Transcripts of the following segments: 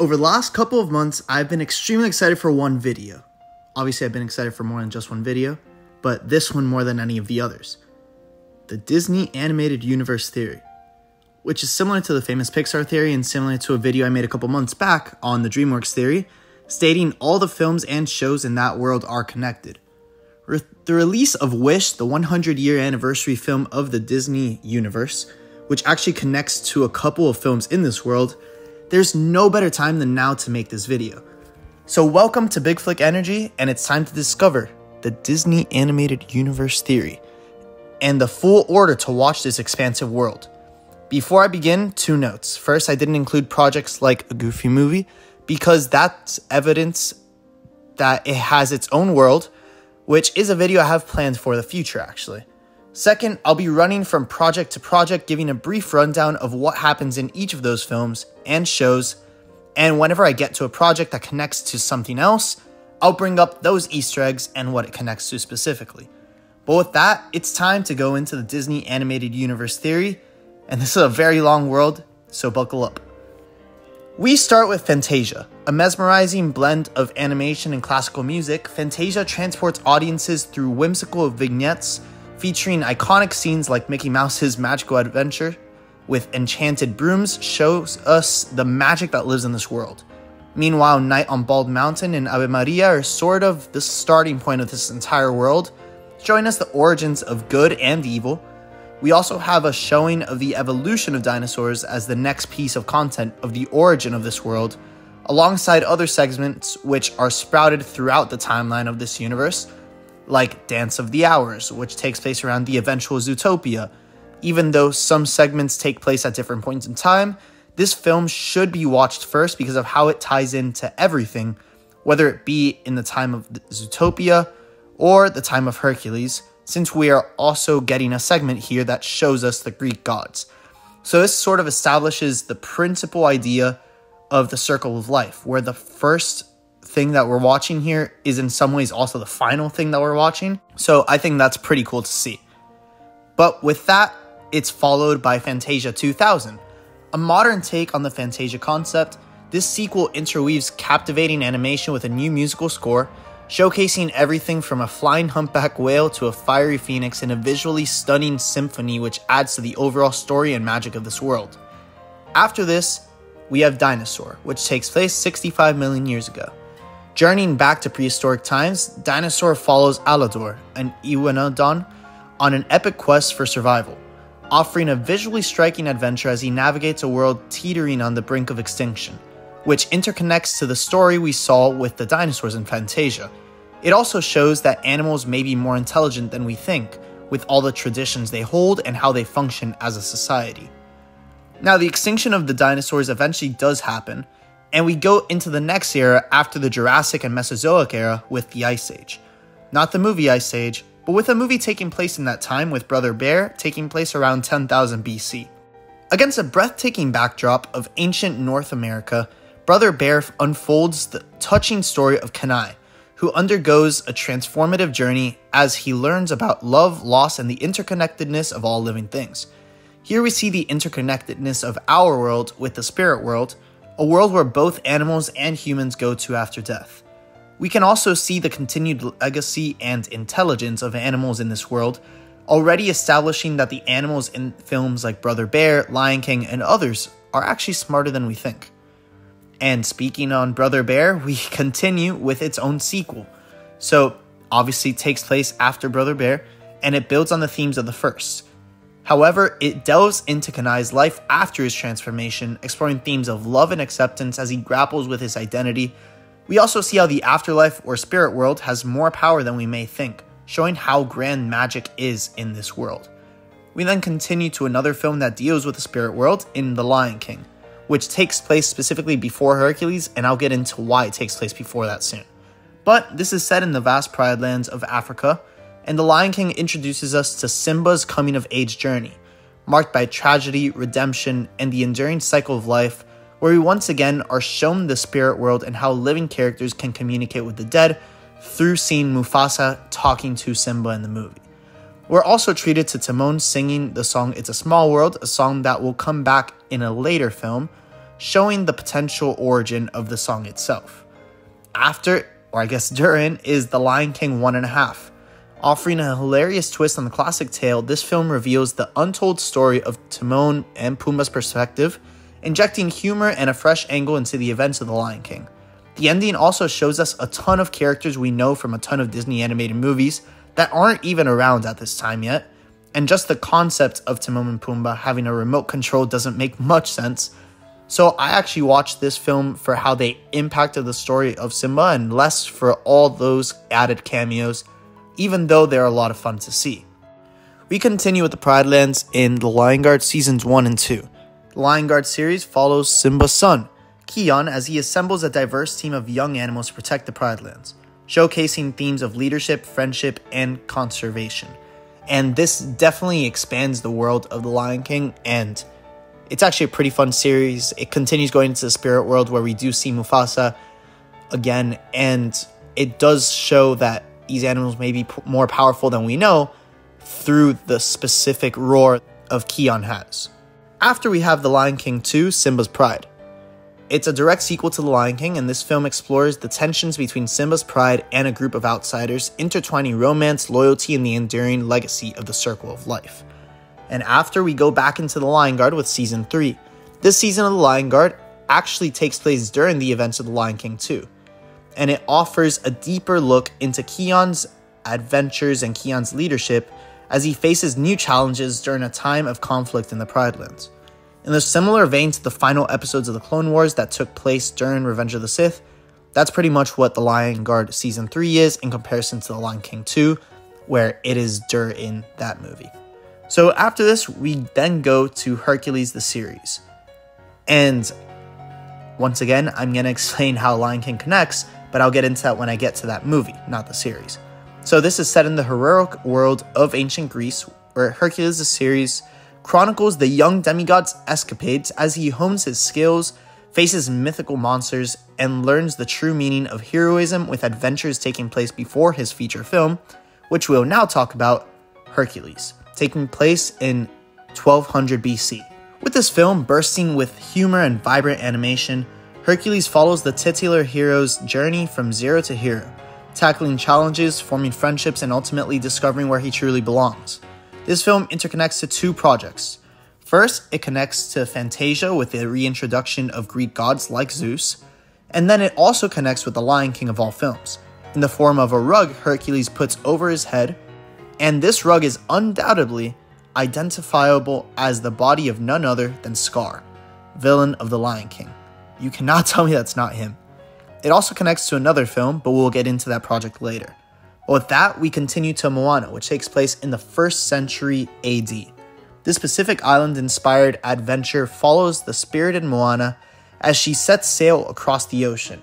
Over the last couple of months, I've been extremely excited for one video. Obviously, I've been excited for more than just one video, but this one more than any of the others. The Disney Animated Universe Theory, which is similar to the famous Pixar theory and similar to a video I made a couple months back on the DreamWorks theory, stating all the films and shows in that world are connected. The release of Wish, the 100-year anniversary film of the Disney universe, which actually connects to a couple of films in this world, there's no better time than now to make this video. So welcome to Big Flick Energy, and it's time to discover the Disney Animated Universe Theory and the full order to watch this expansive world. Before I begin, 2 notes. First, I didn't include projects like a Goofy movie because that's evidence that it has its own world, which is a video I have planned for the future actually. Second, I'll be running from project to project, giving a brief rundown of what happens in each of those films and shows, and whenever I get to a project that connects to something else, I'll bring up those Easter eggs and what it connects to specifically. But with that, it's time to go into the Disney Animated Universe Theory, and this is a very long world, so buckle up. We start with Fantasia. A mesmerizing blend of animation and classical music, Fantasia transports audiences through whimsical vignettes featuring iconic scenes like Mickey Mouse's magical adventure with enchanted brooms shows us the magic that lives in this world. Meanwhile, Night on Bald Mountain and Ave Maria are sort of the starting point of this entire world, showing us the origins of good and evil. We also have a showing of the evolution of dinosaurs as the next piece of content of the origin of this world, alongside other segments which are sprouted throughout the timeline of this universe, like Dance of the Hours, which takes place around the eventual Zootopia. Even though some segments take place at different points in time, this film should be watched first because of how it ties into everything, whether it be in the time of Zootopia or the time of Hercules, since we are also getting a segment here that shows us the Greek gods. So this sort of establishes the principal idea of the circle of life, where the first thing that we're watching here is in some ways also the final thing that we're watching. So I think that's pretty cool to see. But with that, it's followed by Fantasia 2000. A modern take on the Fantasia concept, this sequel interweaves captivating animation with a new musical score, showcasing everything from a flying humpback whale to a fiery phoenix in a visually stunning symphony which adds to the overall story and magic of this world. After this, we have Dinosaur, which takes place 65 million years ago. Journeying back to prehistoric times, Dinosaur follows Alador, an Iguanodon, on an epic quest for survival, offering a visually striking adventure as he navigates a world teetering on the brink of extinction, which interconnects to the story we saw with the dinosaurs in Fantasia. It also shows that animals may be more intelligent than we think, with all the traditions they hold and how they function as a society. Now, the extinction of the dinosaurs eventually does happen, and we go into the next era after the Jurassic and Mesozoic era with the Ice Age. Not the movie Ice Age, but with a movie taking place in that time with Brother Bear taking place around 10,000 BC. Against a breathtaking backdrop of ancient North America, Brother Bear unfolds the touching story of Kenai, who undergoes a transformative journey as he learns about love, loss, and the interconnectedness of all living things. Here we see the interconnectedness of our world with the spirit world, a world where both animals and humans go to after death. We can also see the continued legacy and intelligence of animals in this world, already establishing that the animals in films like Brother Bear, Lion King, and others are actually smarter than we think. And speaking on Brother Bear, we continue with its own sequel. So, obviously it takes place after Brother Bear, and it builds on the themes of the first. However, it delves into Kenai's life after his transformation, exploring themes of love and acceptance as he grapples with his identity. We also see how the afterlife or spirit world has more power than we may think, showing how grand magic is in this world. We then continue to another film that deals with the spirit world in The Lion King, which takes place specifically before Hercules, and I'll get into why it takes place before that soon. But this is set in the vast pride lands of Africa, and The Lion King introduces us to Simba's coming-of-age journey, marked by tragedy, redemption, and the enduring cycle of life, where we once again are shown the spirit world and how living characters can communicate with the dead through seeing Mufasa talking to Simba in the movie. We're also treated to Timon singing the song It's a Small World, a song that will come back in a later film, showing the potential origin of the song itself. After, or I guess during, is The Lion King 1.5. Offering a hilarious twist on the classic tale, this film reveals the untold story of Timon and Pumbaa's perspective, injecting humor and a fresh angle into the events of The Lion King. The ending also shows us a ton of characters we know from a ton of Disney animated movies that aren't even around at this time yet, and just the concept of Timon and Pumbaa having a remote control doesn't make much sense. So I actually watched this film for how they impacted the story of Simba and less for all those added cameos, even though they're a lot of fun to see. We continue with the Pride Lands in The Lion Guard Seasons 1 and 2. The Lion Guard series follows Simba's son, Kion, as he assembles a diverse team of young animals to protect the Pride Lands, showcasing themes of leadership, friendship, and conservation. And this definitely expands the world of The Lion King, and it's actually a pretty fun series. It continues going into the spirit world where we do see Mufasa again, and it does show that these animals may be more powerful than we know through the specific roar of Kion has. After we have The Lion King 2, Simba's Pride. It's a direct sequel to The Lion King, and this film explores the tensions between Simba's pride and a group of outsiders, intertwining romance, loyalty, and the enduring legacy of the Circle of Life. And after, we go back into The Lion Guard with Season 3. This season of The Lion Guard actually takes place during the events of The Lion King 2, and it offers a deeper look into Kion's adventures and Kion's leadership as he faces new challenges during a time of conflict in the Pride Lands. In a similar vein to the final episodes of the Clone Wars that took place during Revenge of the Sith, that's pretty much what The Lion Guard Season 3 is in comparison to The Lion King 2, where it is during that movie. So after this, we then go to Hercules the series. And once again, I'm going to explain how Lion King connects, but I'll get into that when I get to that movie, not the series. So this is set in the heroic world of ancient Greece, where Hercules the series chronicles the young demigod's escapades as he hones his skills, faces mythical monsters, and learns the true meaning of heroism with adventures taking place before his feature film, which we'll now talk about, Hercules, taking place in 1200 BC. With this film bursting with humor and vibrant animation, Hercules follows the titular hero's journey from zero to hero, tackling challenges, forming friendships, and ultimately discovering where he truly belongs. This film interconnects to two projects. First, it connects to Fantasia with the reintroduction of Greek gods like Zeus, and then it also connects with the Lion King of all films, in the form of a rug Hercules puts over his head, and this rug is undoubtedly identifiable as the body of none other than Scar, villain of the Lion King. You cannot tell me that's not him. It also connects to another film, but we'll get into that project later. But with that, we continue to Moana, which takes place in the 1st century AD. This Pacific Island-inspired adventure follows the spirited Moana as she sets sail across the ocean,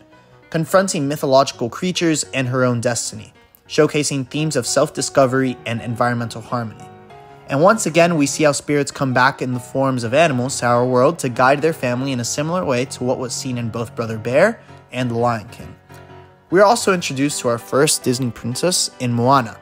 confronting mythological creatures and her own destiny, showcasing themes of self-discovery and environmental harmony. And once again, we see how spirits come back in the forms of animals to our world to guide their family in a similar way to what was seen in both Brother Bear and The Lion King. We are also introduced to our first Disney princess in Moana.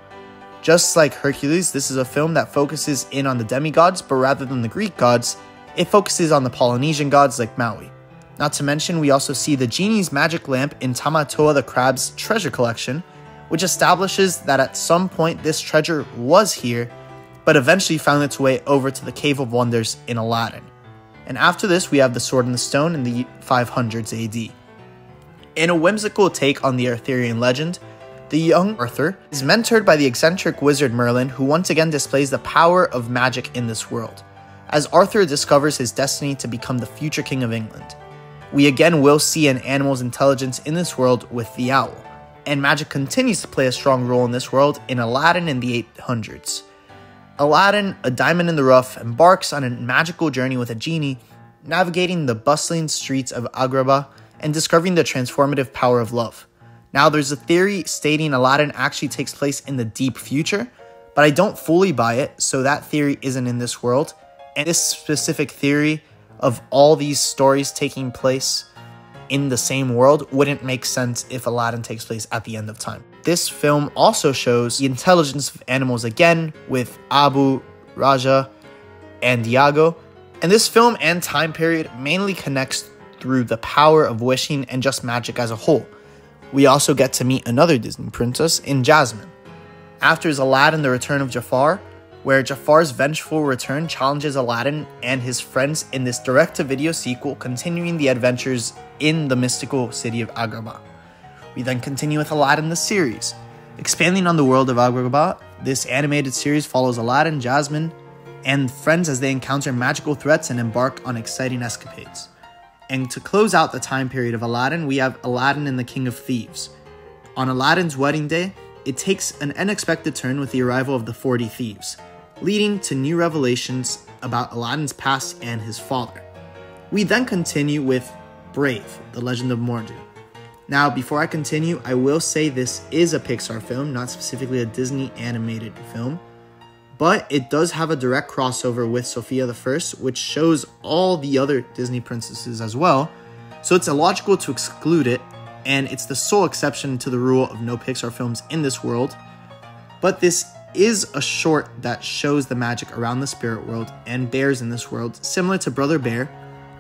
Just like Hercules, this is a film that focuses in on the demigods, but rather than the Greek gods, it focuses on the Polynesian gods like Maui. Not to mention, we also see the genie's magic lamp in Tamatoa the Crab's treasure collection, which establishes that at some point this treasure was here, but eventually found its way over to the Cave of Wonders in Aladdin. And after this, we have the Sword in the Stone in the 500s AD. In a whimsical take on the Arthurian legend, the young Arthur is mentored by the eccentric wizard Merlin, who once again displays the power of magic in this world, as Arthur discovers his destiny to become the future King of England. We again will see an animal's intelligence in this world with the owl, and magic continues to play a strong role in this world in Aladdin in the 800s. Aladdin, a diamond in the rough, embarks on a magical journey with a genie, navigating the bustling streets of Agrabah and discovering the transformative power of love. Now, there's a theory stating Aladdin actually takes place in the deep future, but I don't fully buy it, so that theory isn't in this world. And this specific theory of all these stories taking place in the same world wouldn't make sense if Aladdin takes place at the end of time. This film also shows the intelligence of animals again with Abu, Raja, and Iago. And this film and time period mainly connects through the power of wishing and just magic as a whole. We also get to meet another Disney princess in Jasmine. After is Aladdin: The Return of Jafar, where Jafar's vengeful return challenges Aladdin and his friends in this direct-to-video sequel, continuing the adventures in the mystical city of Agrabah. We then continue with Aladdin the series. Expanding on the world of Agrabah, this animated series follows Aladdin, Jasmine, and friends as they encounter magical threats and embark on exciting escapades. And to close out the time period of Aladdin, we have Aladdin and the King of Thieves. On Aladdin's wedding day, it takes an unexpected turn with the arrival of the 40 thieves, leading to new revelations about Aladdin's past and his father. We then continue with Brave, The Legend of Mor'du. Now, before I continue, I will say this is a Pixar film, not specifically a Disney animated film, but it does have a direct crossover with Sophia the First, which shows all the other Disney princesses as well, so it's illogical to exclude it, and it's the sole exception to the rule of no Pixar films in this world. But this is a short that shows the magic around the spirit world and bears in this world, similar to Brother Bear,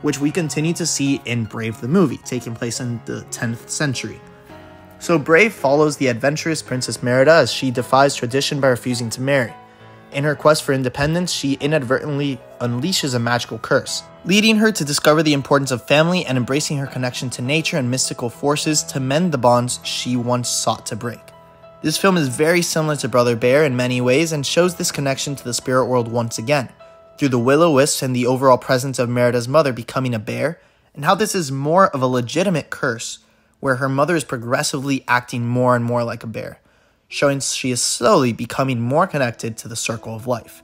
which we continue to see in Brave the movie, taking place in the 10th century. So Brave follows the adventurous Princess Merida as she defies tradition by refusing to marry. In her quest for independence, she inadvertently unleashes a magical curse, leading her to discover the importance of family and embracing her connection to nature and mystical forces to mend the bonds she once sought to break. This film is very similar to Brother Bear in many ways and shows this connection to the spirit world once again, through the will-o-wisps and the overall presence of Merida's mother becoming a bear, and how this is more of a legitimate curse, where her mother is progressively acting more and more like a bear, showing she is slowly becoming more connected to the circle of life.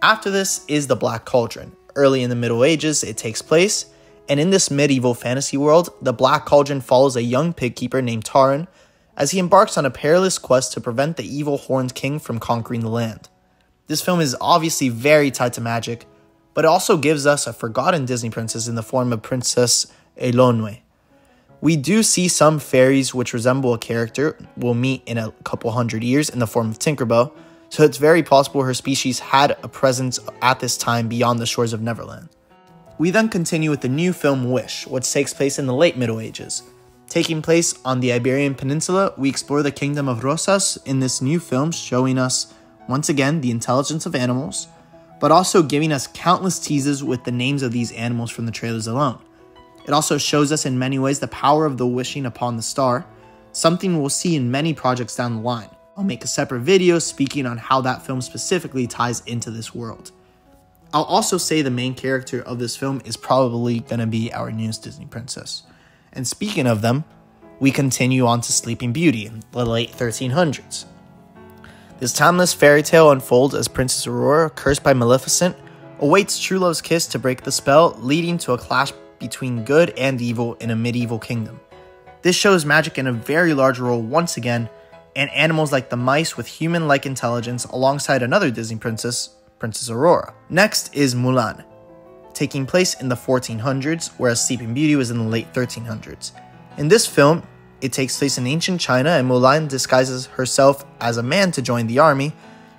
After this is the Black Cauldron. Early in the Middle Ages, it takes place, and in this medieval fantasy world, the Black Cauldron follows a young pig keeper named Taran as he embarks on a perilous quest to prevent the evil Horned King from conquering the land. This film is obviously very tied to magic, but it also gives us a forgotten Disney princess in the form of Princess Elonwe. We do see some fairies which resemble a character we'll meet in a couple hundred years in the form of Tinkerbell, so it's very possible her species had a presence at this time beyond the shores of Neverland. We then continue with the new film Wish, which takes place in the late Middle Ages. Taking place on the Iberian Peninsula, we explore the kingdom of Rosas in this new film, showing us once again the intelligence of animals, but also giving us countless teases with the names of these animals from the trailers alone. It also shows us in many ways the power of the wishing upon the star, something we'll see in many projects down the line. I'll make a separate video speaking on how that film specifically ties into this world. I'll also say the main character of this film is probably going to be our newest Disney princess. And speaking of them, we continue on to Sleeping Beauty in the late 1300s. This timeless fairy tale unfolds as Princess Aurora, cursed by Maleficent, awaits true love's kiss to break the spell, leading to a clash between good and evil in a medieval kingdom. This shows magic in a very large role once again, and animals like the mice with human-like intelligence alongside another Disney princess, Princess Aurora. Next is Mulan, taking place in the 1400s, whereas Sleeping Beauty was in the late 1300s. In this film, it takes place in ancient China, and Mulan disguises herself as a man to join the army,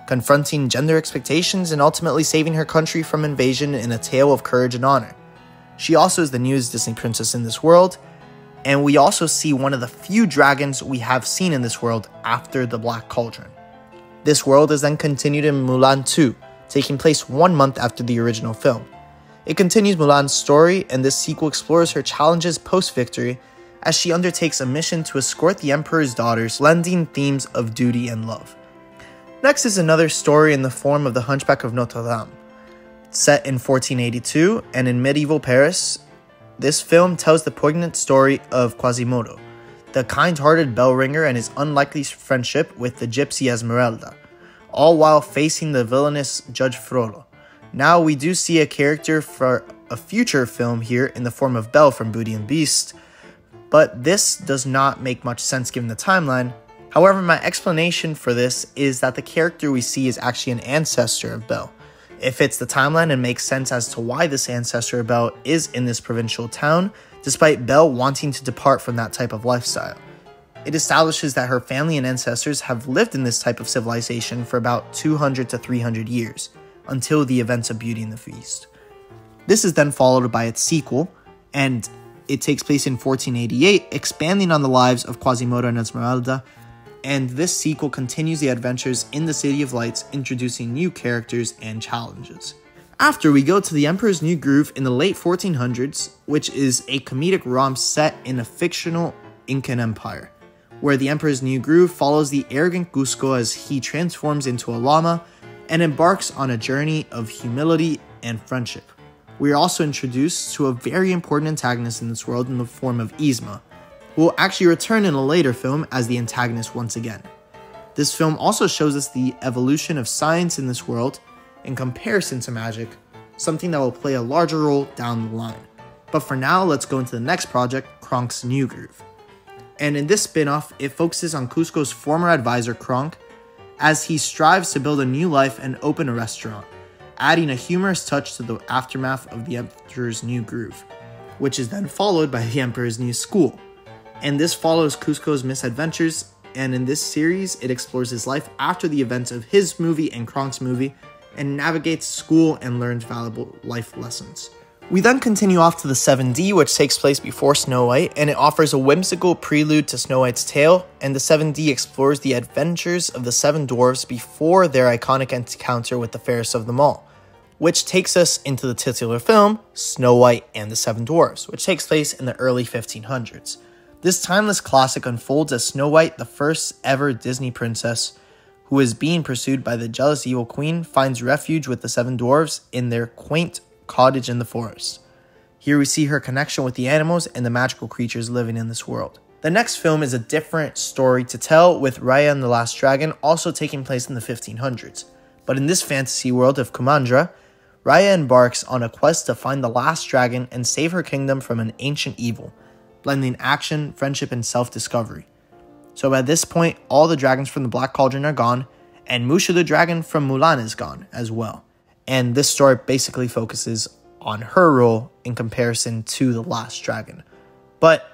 confronting gender expectations and ultimately saving her country from invasion in a tale of courage and honor. She also is the newest Disney princess in this world, and we also see one of the few dragons we have seen in this world after the Black Cauldron. This world is then continued in Mulan II, taking place 1 month after the original film. It continues Mulan's story, and this sequel explores her challenges post-victory as she undertakes a mission to escort the Emperor's daughters, blending themes of duty and love. Next is another story in the form of The Hunchback of Notre Dame. Set in 1482 and in medieval Paris, this film tells the poignant story of Quasimodo, the kind-hearted bell ringer, and his unlikely friendship with the gypsy Esmeralda, all while facing the villainous Judge Frollo. Now we do see a character for a future film here in the form of Belle from Beauty and the Beast, but this does not make much sense given the timeline. However, my explanation for this is that the character we see is actually an ancestor of Belle. It fits the timeline and makes sense as to why this ancestor of Belle is in this provincial town, despite Belle wanting to depart from that type of lifestyle. It establishes that her family and ancestors have lived in this type of civilization for about 200 to 300 years, until the events of Beauty and the Beast. This is then followed by its sequel, and it takes place in 1488, expanding on the lives of Quasimodo and Esmeralda, and this sequel continues the adventures in the City of Lights, introducing new characters and challenges. After, we go to The Emperor's New Groove in the late 1400s, which is a comedic romp set in a fictional Incan empire, where The Emperor's New Groove follows the arrogant Cusco as he transforms into a llama and embarks on a journey of humility and friendship. We are also introduced to a very important antagonist in this world in the form of Yzma, who will actually return in a later film as the antagonist once again. This film also shows us the evolution of science in this world in comparison to magic, something that will play a larger role down the line. But for now, let's go into the next project, Kronk's New Groove. And in this spin-off, it focuses on Cusco's former advisor Kronk as he strives to build a new life and open a restaurant, adding a humorous touch to the aftermath of the Emperor's New Groove, which is then followed by the Emperor's New School. And this follows Cusco's misadventures, and in this series, it explores his life after the events of his movie and Kronk's movie, and navigates school and learns valuable life lessons. We then continue off to the 7D, which takes place before Snow White, and it offers a whimsical prelude to Snow White's tale, and the 7D explores the adventures of the 7 dwarves before their iconic encounter with the fairest of them all, which takes us into the titular film, Snow White and the 7 Dwarfs, which takes place in the early 1500s. This timeless classic unfolds as Snow White, the first ever Disney princess, who is being pursued by the jealous evil queen, finds refuge with the 7 dwarves in their quaint cottage in the forest. Here we see her connection with the animals and the magical creatures living in this world. The next film is a different story to tell, with Raya and the Last Dragon also taking place in the 1500s. But in this fantasy world of Kumandra, Raya embarks on a quest to find the last dragon and save her kingdom from an ancient evil, blending action, friendship, and self-discovery. So at this point, all the dragons from the Black Cauldron are gone, and Mushu the dragon from Mulan is gone as well. And this story basically focuses on her role in comparison to the last dragon. But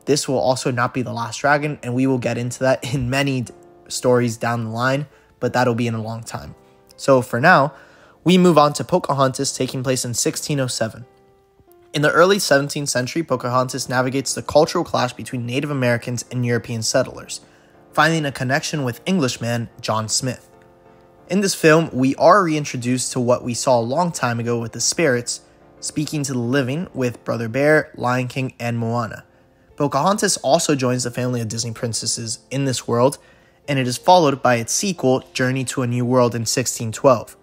this will also not be the last dragon, and we will get into that in many stories down the line, but that'll be in a long time. So for now, we move on to Pocahontas, taking place in 1607. In the early 17th century, Pocahontas navigates the cultural clash between Native Americans and European settlers, finding a connection with Englishman John Smith. In this film, we are reintroduced to what we saw a long time ago with the spirits, speaking to the living with Brother Bear, Lion King, and Moana. Pocahontas also joins the family of Disney princesses in this world, and it is followed by its sequel, Journey to a New World, in 1612.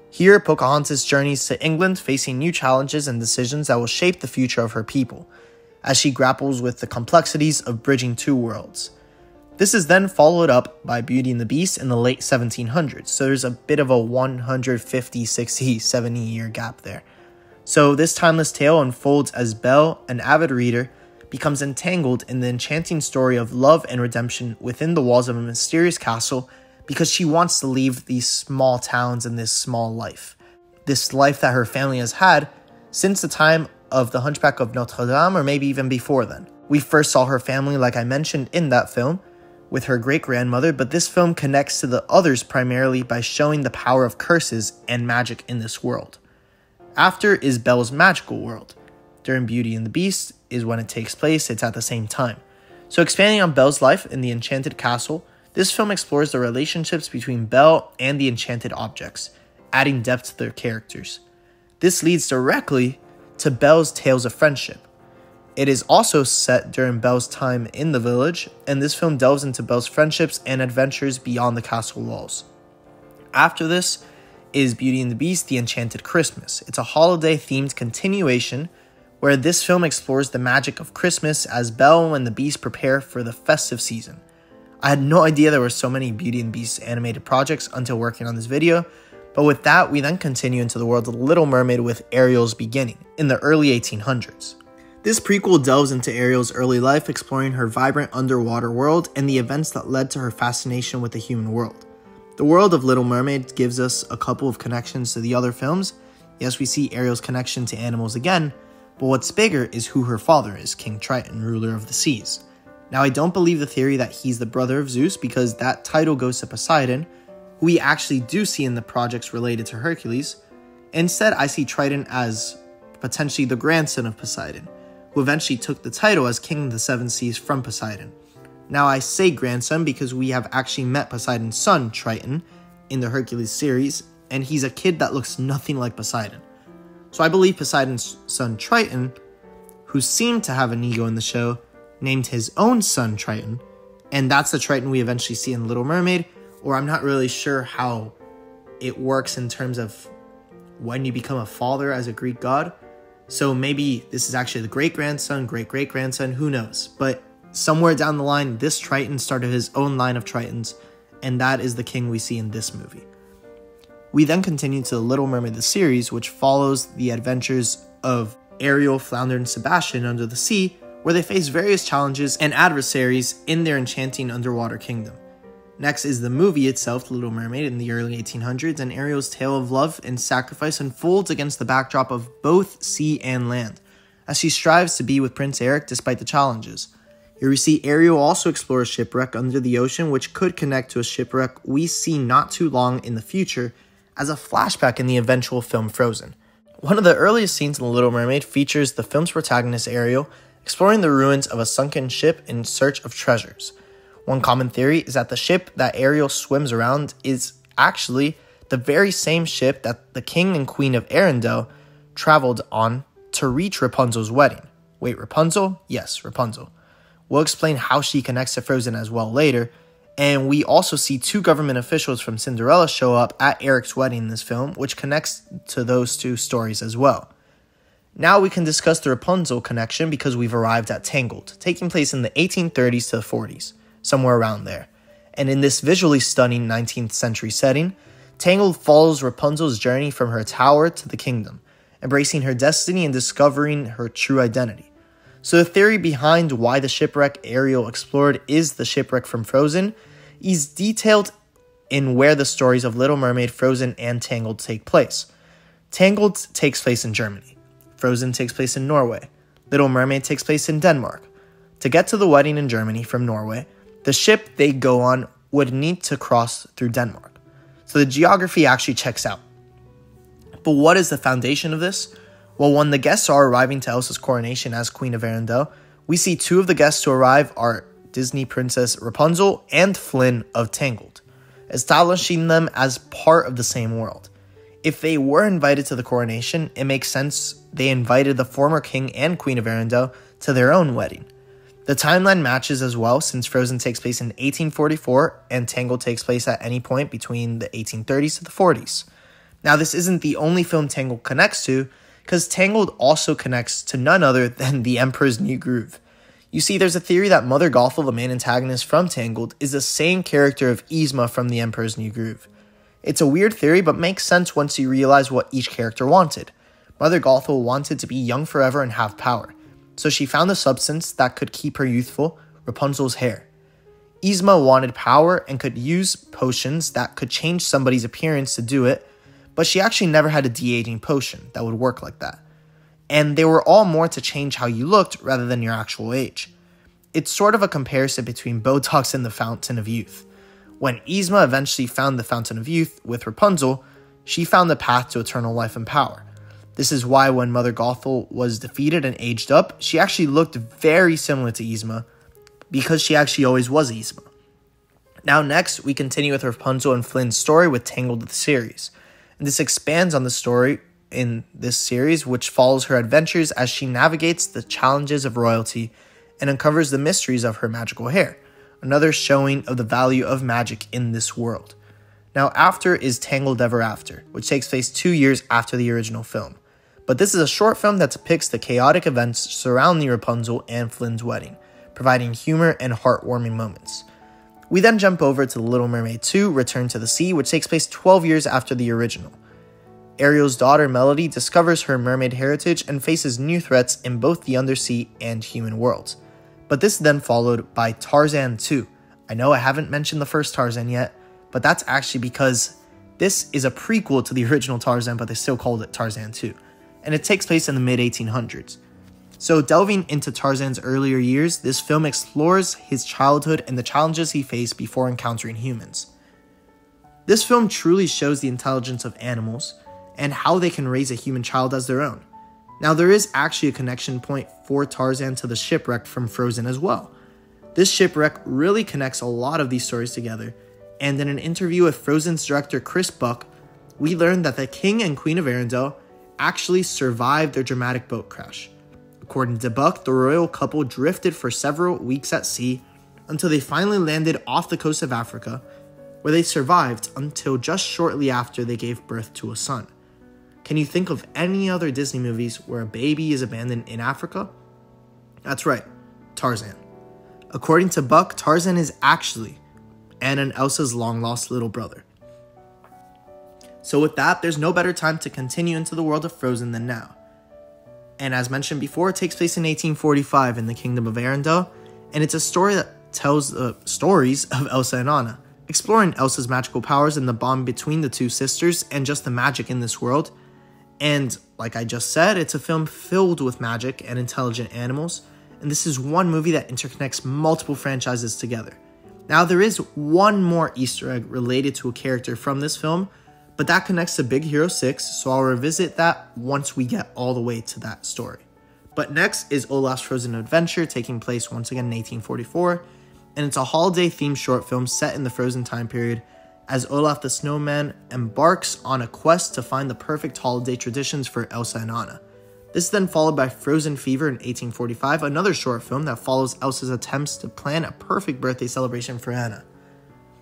Here, Pocahontas journeys to England, facing new challenges and decisions that will shape the future of her people, as she grapples with the complexities of bridging 2 worlds. This is then followed up by Beauty and the Beast in the late 1700s, so there's a bit of a 150, 60, 70-year gap there. So this timeless tale unfolds as Belle, an avid reader, becomes entangled in the enchanting story of love and redemption within the walls of a mysterious castle, because she wants to leave these small towns and this small life. This life that her family has had since the time of the Hunchback of Notre Dame, or maybe even before then. We first saw her family, like I mentioned in that film, with her great-grandmother, but this film connects to the others primarily by showing the power of curses and magic in this world. After is Belle's magical world. During Beauty and the Beast is when it takes place, it's at the same time. So expanding on Belle's life in the Enchanted Castle, this film explores the relationships between Belle and the enchanted objects, adding depth to their characters. This leads directly to Belle's tales of friendship. It is also set during Belle's time in the village, and this film delves into Belle's friendships and adventures beyond the castle walls. After this is Beauty and the Beast, The Enchanted Christmas. It's a holiday-themed continuation where this film explores the magic of Christmas as Belle and the Beast prepare for the festive season. I had no idea there were so many Beauty and the Beast animated projects until working on this video, but with that, we then continue into the world of The Little Mermaid with Ariel's beginning, in the early 1800s. This prequel delves into Ariel's early life, exploring her vibrant underwater world and the events that led to her fascination with the human world. The world of Little Mermaid gives us a couple of connections to the other films. Yes, we see Ariel's connection to animals again, but what's bigger is who her father is, King Triton, ruler of the seas. Now, I don't believe the theory that he's the brother of Zeus, because that title goes to Poseidon, who we actually do see in the projects related to Hercules. Instead, I see Triton as potentially the grandson of Poseidon, who eventually took the title as King of the Seven Seas from Poseidon. Now I say grandson because we have actually met Poseidon's son, Triton, in the Hercules series, and he's a kid that looks nothing like Poseidon. So I believe Poseidon's son Triton, who seemed to have an ego in the show, named his own son Triton, and that's the Triton we eventually see in Little Mermaid, or I'm not really sure how it works in terms of when you become a father as a Greek god. So maybe this is actually the great-grandson, great-great-grandson, who knows. But somewhere down the line, this Triton started his own line of Tritons, and that is the king we see in this movie. We then continue to The Little Mermaid the series, which follows the adventures of Ariel, Flounder, and Sebastian under the sea, where they face various challenges and adversaries in their enchanting underwater kingdom. Next is the movie itself, The Little Mermaid, in the early 1800s, and Ariel's tale of love and sacrifice unfolds against the backdrop of both sea and land, as she strives to be with Prince Eric despite the challenges. Here we see Ariel also explore a shipwreck under the ocean, which could connect to a shipwreck we see not too long in the future as a flashback in the eventual film Frozen. One of the earliest scenes in The Little Mermaid features the film's protagonist Ariel exploring the ruins of a sunken ship in search of treasures. One common theory is that the ship that Ariel swims around is actually the very same ship that the King and Queen of Arendelle traveled on to reach Rapunzel's wedding. Wait, Rapunzel? Yes, Rapunzel. We'll explain how she connects to Frozen as well later, and we also see two government officials from Cinderella show up at Eric's wedding in this film, which connects to those two stories as well. Now we can discuss the Rapunzel connection because we've arrived at Tangled, taking place in the 1830s to the 40s, somewhere around there. And in this visually stunning 19th century setting, Tangled follows Rapunzel's journey from her tower to the kingdom, embracing her destiny and discovering her true identity. So the theory behind why the shipwreck Ariel explored is the shipwreck from Frozen is detailed in where the stories of Little Mermaid, Frozen, and Tangled take place. Tangled takes place in Germany. Frozen takes place in Norway. Little Mermaid takes place in Denmark. To get to the wedding in Germany from Norway, the ship they go on would need to cross through Denmark. So the geography actually checks out. But what is the foundation of this? Well, when the guests are arriving to Elsa's coronation as Queen of Arendelle, we see two of the guests to arrive are Disney Princess Rapunzel and Flynn of Tangled, establishing them as part of the same world. If they were invited to the coronation, it makes sense they invited the former King and Queen of Arendelle to their own wedding. The timeline matches as well, since Frozen takes place in 1844 and Tangled takes place at any point between the 1830s to the 40s. Now, this isn't the only film Tangled connects to, because Tangled also connects to none other than The Emperor's New Groove. You see, there's a theory that Mother Gothel, the main antagonist from Tangled, is the same character of Yzma from The Emperor's New Groove. It's a weird theory, but makes sense once you realize what each character wanted. Mother Gothel wanted to be young forever and have power, so she found a substance that could keep her youthful, Rapunzel's hair. Yzma wanted power and could use potions that could change somebody's appearance to do it, but she actually never had a de-aging potion that would work like that. And they were all more to change how you looked rather than your actual age. It's sort of a comparison between Botox and the Fountain of Youth. When Yzma eventually found the Fountain of Youth with Rapunzel, she found the path to eternal life and power. This is why when Mother Gothel was defeated and aged up, she actually looked very similar to Yzma, because she actually always was Yzma. Now next, we continue with Rapunzel and Flynn's story with Tangled the series. And this expands on the story in this series, which follows her adventures as she navigates the challenges of royalty and uncovers the mysteries of her magical hair, another showing of the value of magic in this world. Now after is Tangled Ever After, which takes place 2 years after the original film. But this is a short film that depicts the chaotic events surrounding Rapunzel and Flynn's wedding, providing humor and heartwarming moments. We then jump over to The Little Mermaid 2, Return to the Sea, which takes place 12 years after the original. Ariel's daughter, Melody, discovers her mermaid heritage and faces new threats in both the undersea and human worlds. But this is then followed by Tarzan 2. I know I haven't mentioned the first Tarzan yet, but that's actually because this is a prequel to the original Tarzan, but they still called it Tarzan 2. And it takes place in the mid-1800s. So delving into Tarzan's earlier years, this film explores his childhood and the challenges he faced before encountering humans. This film truly shows the intelligence of animals and how they can raise a human child as their own. Now there is actually a connection point for Tarzan to the shipwreck from Frozen as well. This shipwreck really connects a lot of these stories together, and in an interview with Frozen's director Chris Buck, we learned that the King and Queen of Arendelle actually survived their dramatic boat crash. According to Buck, the royal couple drifted for several weeks at sea until they finally landed off the coast of Africa, where they survived until just shortly after they gave birth to a son. Can you think of any other Disney movies where a baby is abandoned in Africa? That's right, Tarzan. According to Buck, Tarzan is actually Anna and Elsa's long-lost little brother. So with that, there's no better time to continue into the world of Frozen than now. And as mentioned before, it takes place in 1845 in the Kingdom of Arendelle, and it's a story that tells the stories of Elsa and Anna, exploring Elsa's magical powers and the bond between the two sisters and just the magic in this world. And like I just said, it's a film filled with magic and intelligent animals, and this is one movie that interconnects multiple franchises together. Now there is one more Easter egg related to a character from this film, but that connects to Big Hero 6, so I'll revisit that once we get all the way to that story. But next is Olaf's Frozen Adventure, taking place once again in 1844, and it's a holiday-themed short film set in the Frozen time period as Olaf the Snowman embarks on a quest to find the perfect holiday traditions for Elsa and Anna. This is then followed by Frozen Fever in 1845, another short film that follows Elsa's attempts to plan a perfect birthday celebration for Anna,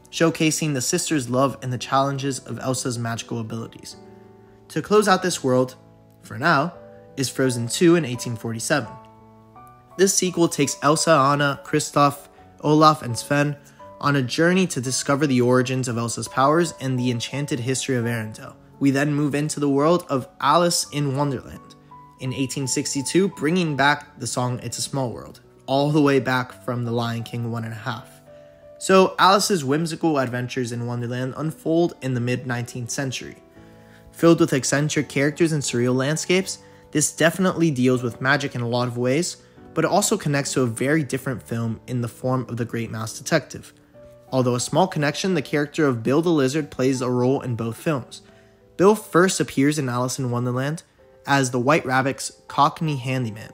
showcasing the sisters' love and the challenges of Elsa's magical abilities. To close out this world, for now, is Frozen II in 1847. This sequel takes Elsa, Anna, Kristoff, Olaf, and Sven on a journey to discover the origins of Elsa's powers and the enchanted history of Arendelle. We then move into the world of Alice in Wonderland in 1862, bringing back the song It's a Small World, all the way back from The Lion King 1.5. So Alice's whimsical adventures in Wonderland unfold in the mid-19th century. Filled with eccentric characters and surreal landscapes, this definitely deals with magic in a lot of ways, but it also connects to a very different film in the form of The Great Mouse Detective. Although a small connection, the character of Bill the Lizard plays a role in both films. Bill first appears in Alice in Wonderland as the White Rabbit's Cockney handyman.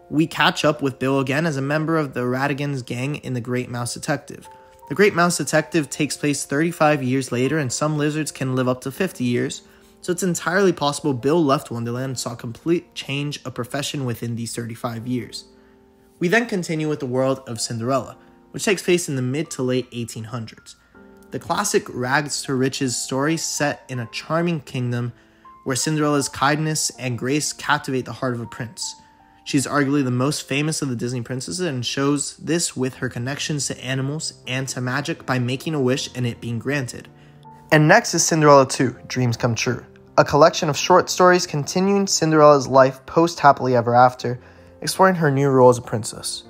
We catch up with Bill again as a member of the Ratigan's gang in The Great Mouse Detective. The Great Mouse Detective takes place 35 years later, and some lizards can live up to 50 years, so it's entirely possible Bill left Wonderland and saw a complete change of profession within these 35 years. We then continue with the world of Cinderella, which takes place in the mid to late 1800s. The classic rags to riches story set in a charming kingdom where Cinderella's kindness and grace captivate the heart of a prince. She's arguably the most famous of the Disney princesses and shows this with her connections to animals and to magic by making a wish and it being granted. And next is Cinderella II, Dreams Come True, a collection of short stories continuing Cinderella's life post-Happily Ever After, exploring her new role as a princess.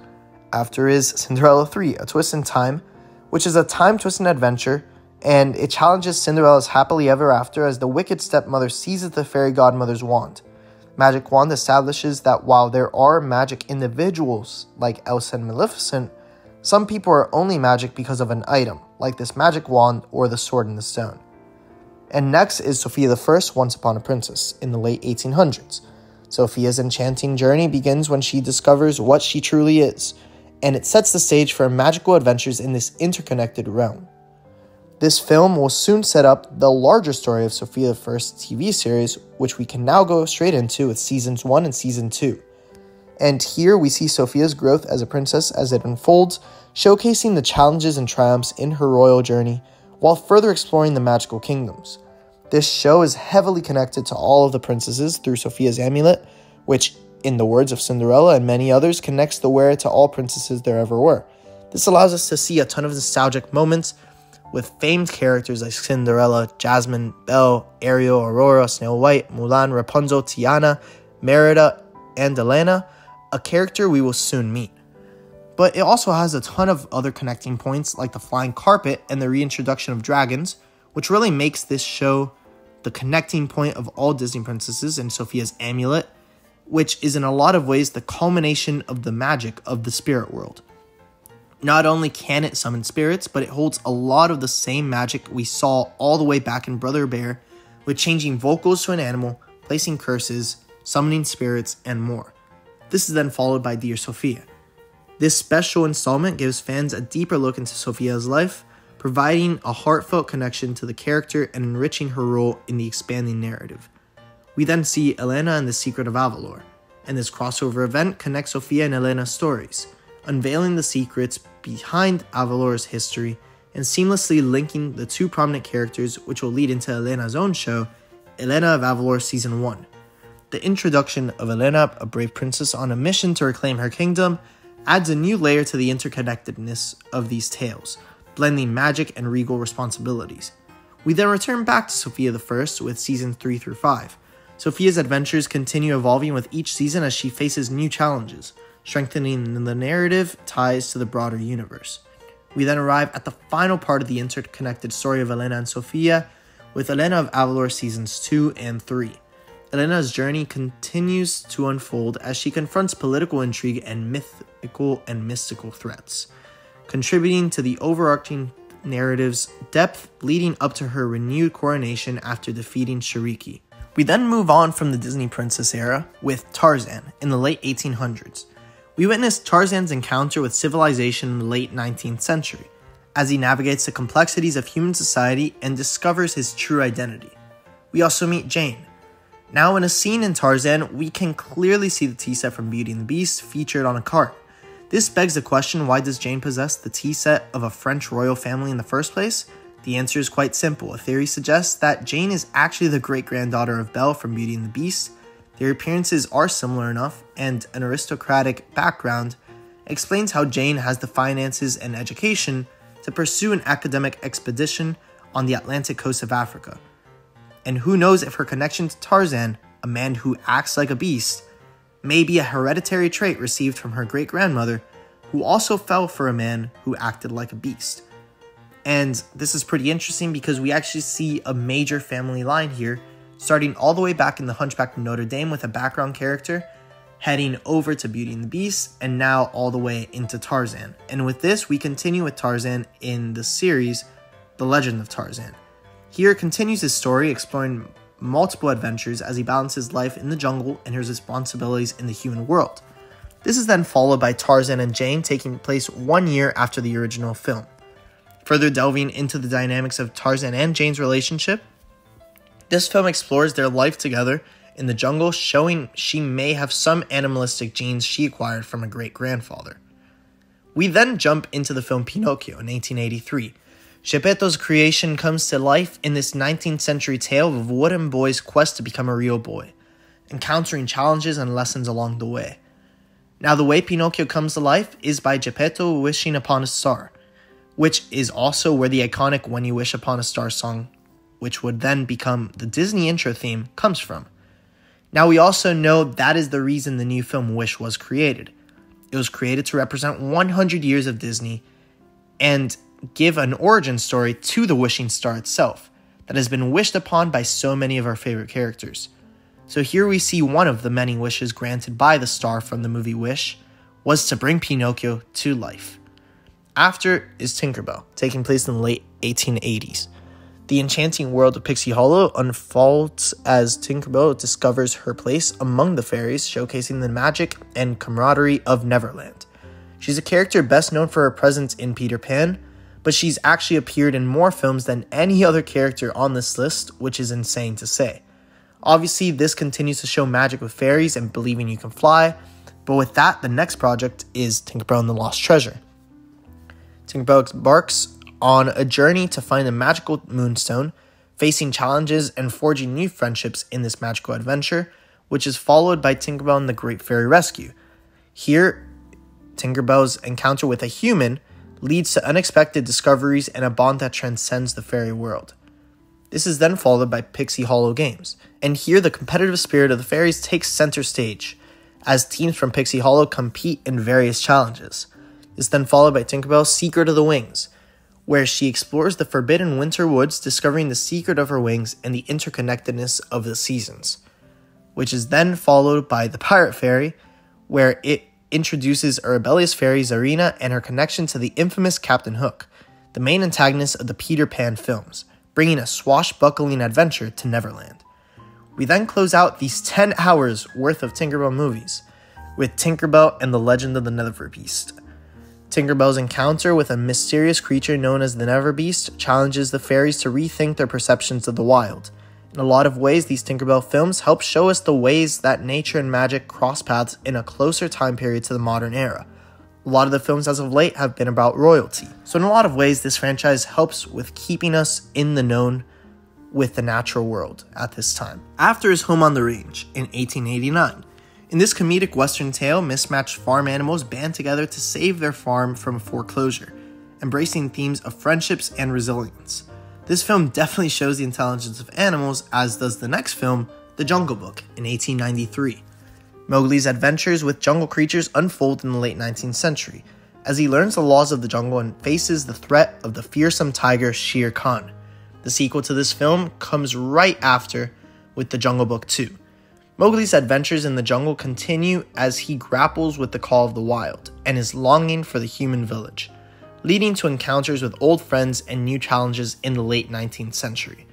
After is Cinderella III, A Twist in Time, which is a time-twisting adventure, and it challenges Cinderella's happily ever after as the wicked stepmother seizes the fairy godmother's wand. Magic Wand establishes that while there are magic individuals like Elsa and Maleficent, some people are only magic because of an item, like this magic wand or the sword in the stone. And next is Sophia I, Once Upon a Princess, in the late 1800s. Sophia's enchanting journey begins when she discovers what she truly is, and it sets the stage for magical adventures in this interconnected realm. This film will soon set up the larger story of Sophia I's TV series, which we can now go straight into with Seasons 1 and Season 2. And here we see Sophia's growth as a princess as it unfolds, showcasing the challenges and triumphs in her royal journey, while further exploring the magical kingdoms. This show is heavily connected to all of the princesses through Sophia's amulet, which, in the words of Cinderella and many others, connects the wearer to all princesses there ever were. This allows us to see a ton of nostalgic moments with famed characters like Cinderella, Jasmine, Belle, Ariel, Aurora, Snow White, Mulan, Rapunzel, Tiana, Merida, and Elena, a character we will soon meet. But it also has a ton of other connecting points like the flying carpet and the reintroduction of dragons, which really makes this show the connecting point of all Disney princesses and Sophia's amulet, which is in a lot of ways the culmination of the magic of the spirit world. Not only can it summon spirits, but it holds a lot of the same magic we saw all the way back in Brother Bear, with changing vocals to an animal, placing curses, summoning spirits, and more. This is then followed by Dear Sophia. This special installment gives fans a deeper look into Sophia's life, providing a heartfelt connection to the character and enriching her role in the expanding narrative. We then see Elena and the Secret of Avalor, and this crossover event connects Sophia and Elena's stories, unveiling the secrets behind Avalor's history and seamlessly linking the two prominent characters, which will lead into Elena's own show, Elena of Avalor Season 1. The introduction of Elena, a brave princess on a mission to reclaim her kingdom, adds a new layer to the interconnectedness of these tales, blending magic and regal responsibilities. We then return back to Sophia I with Seasons 3 through 5. Sophia's adventures continue evolving with each season as she faces new challenges, strengthening the narrative ties to the broader universe. We then arrive at the final part of the interconnected story of Elena and Sophia, with Elena of Avalor Seasons 2 and 3. Elena's journey continues to unfold as she confronts political intrigue and mythical and mystical threats, contributing to the overarching narrative's depth leading up to her renewed coronation after defeating Shariki. We then move on from the Disney princess era with Tarzan in the late 1800s. We witness Tarzan's encounter with civilization in the late 19th century, as he navigates the complexities of human society and discovers his true identity. We also meet Jane. Now in a scene in Tarzan, we can clearly see the tea set from Beauty and the Beast featured on a cart. This begs the question, why does Jane possess the tea set of a French royal family in the first place? The answer is quite simple. A theory suggests that Jane is actually the great-granddaughter of Belle from Beauty and the Beast. Their appearances are similar enough, and an aristocratic background explains how Jane has the finances and education to pursue an academic expedition on the Atlantic coast of Africa. And who knows if her connection to Tarzan, a man who acts like a beast, may be a hereditary trait received from her great-grandmother, who also fell for a man who acted like a beast. And this is pretty interesting because we actually see a major family line here, starting all the way back in The Hunchback of Notre Dame with a background character, heading over to Beauty and the Beast, and now all the way into Tarzan. And with this, we continue with Tarzan in the series, The Legend of Tarzan. Here continues his story, exploring multiple adventures as he balances life in the jungle and his responsibilities in the human world. This is then followed by Tarzan and Jane taking place 1 year after the original film. Further delving into the dynamics of Tarzan and Jane's relationship, this film explores their life together in the jungle, showing she may have some animalistic genes she acquired from a great-grandfather. We then jump into the film Pinocchio in 1883. Geppetto's creation comes to life in this 19th century tale of a wooden boy's quest to become a real boy, encountering challenges and lessons along the way. Now, the way Pinocchio comes to life is by Geppetto wishing upon a star, which is also where the iconic When You Wish Upon a Star song, which would then become the Disney intro theme, comes from. Now, we also know that is the reason the new film Wish was created. It was created to represent 100 years of Disney and give an origin story to the wishing star itself that has been wished upon by so many of our favorite characters. So here we see one of the many wishes granted by the star from the movie Wish was to bring Pinocchio to life. After is Tinkerbell, taking place in the late 1880s. The enchanting world of Pixie Hollow unfolds as Tinkerbell discovers her place among the fairies, showcasing the magic and camaraderie of Neverland. She's a character best known for her presence in Peter Pan, but she's actually appeared in more films than any other character on this list, which is insane to say. Obviously, this continues to show magic with fairies and believing you can fly, but with that, the next project is Tinkerbell and the Lost Treasure. Tinkerbell embarks on a journey to find a magical moonstone, facing challenges and forging new friendships in this magical adventure, which is followed by Tinkerbell and the Great Fairy Rescue. Here, Tinkerbell's encounter with a human leads to unexpected discoveries and a bond that transcends the fairy world. This is then followed by Pixie Hollow Games, and here the competitive spirit of the fairies takes center stage, as teams from Pixie Hollow compete in various challenges. This is then followed by Tinkerbell's Secret of the Wings, where she explores the forbidden winter woods, discovering the secret of her wings and the interconnectedness of the seasons, which is then followed by the Pirate Fairy, where it introduces a rebellious fairy, Zarina, and her connection to the infamous Captain Hook, the main antagonist of the Peter Pan films, bringing a swashbuckling adventure to Neverland. We then close out these 10 hours worth of Tinkerbell movies with Tinkerbell and the Legend of the Netherbeast. Tinkerbell's encounter with a mysterious creature known as the Netherbeast challenges the fairies to rethink their perceptions of the wild. In a lot of ways, these Tinkerbell films help show us the ways that nature and magic cross paths in a closer time period to the modern era. A lot of the films as of late have been about royalty. So in a lot of ways, this franchise helps with keeping us in the known with the natural world at this time. After his home on the range in 1889. In this comedic western tale, mismatched farm animals band together to save their farm from foreclosure, embracing themes of friendships and resilience. This film definitely shows the intelligence of animals, as does the next film, The Jungle Book, in 1893. Mowgli's adventures with jungle creatures unfold in the late 19th century, as he learns the laws of the jungle and faces the threat of the fearsome tiger Shere Khan. The sequel to this film comes right after, with The Jungle Book 2. Mowgli's adventures in the jungle continue as he grapples with the call of the wild and his longing for the human village, leading to encounters with old friends and new challenges in the late 19th century.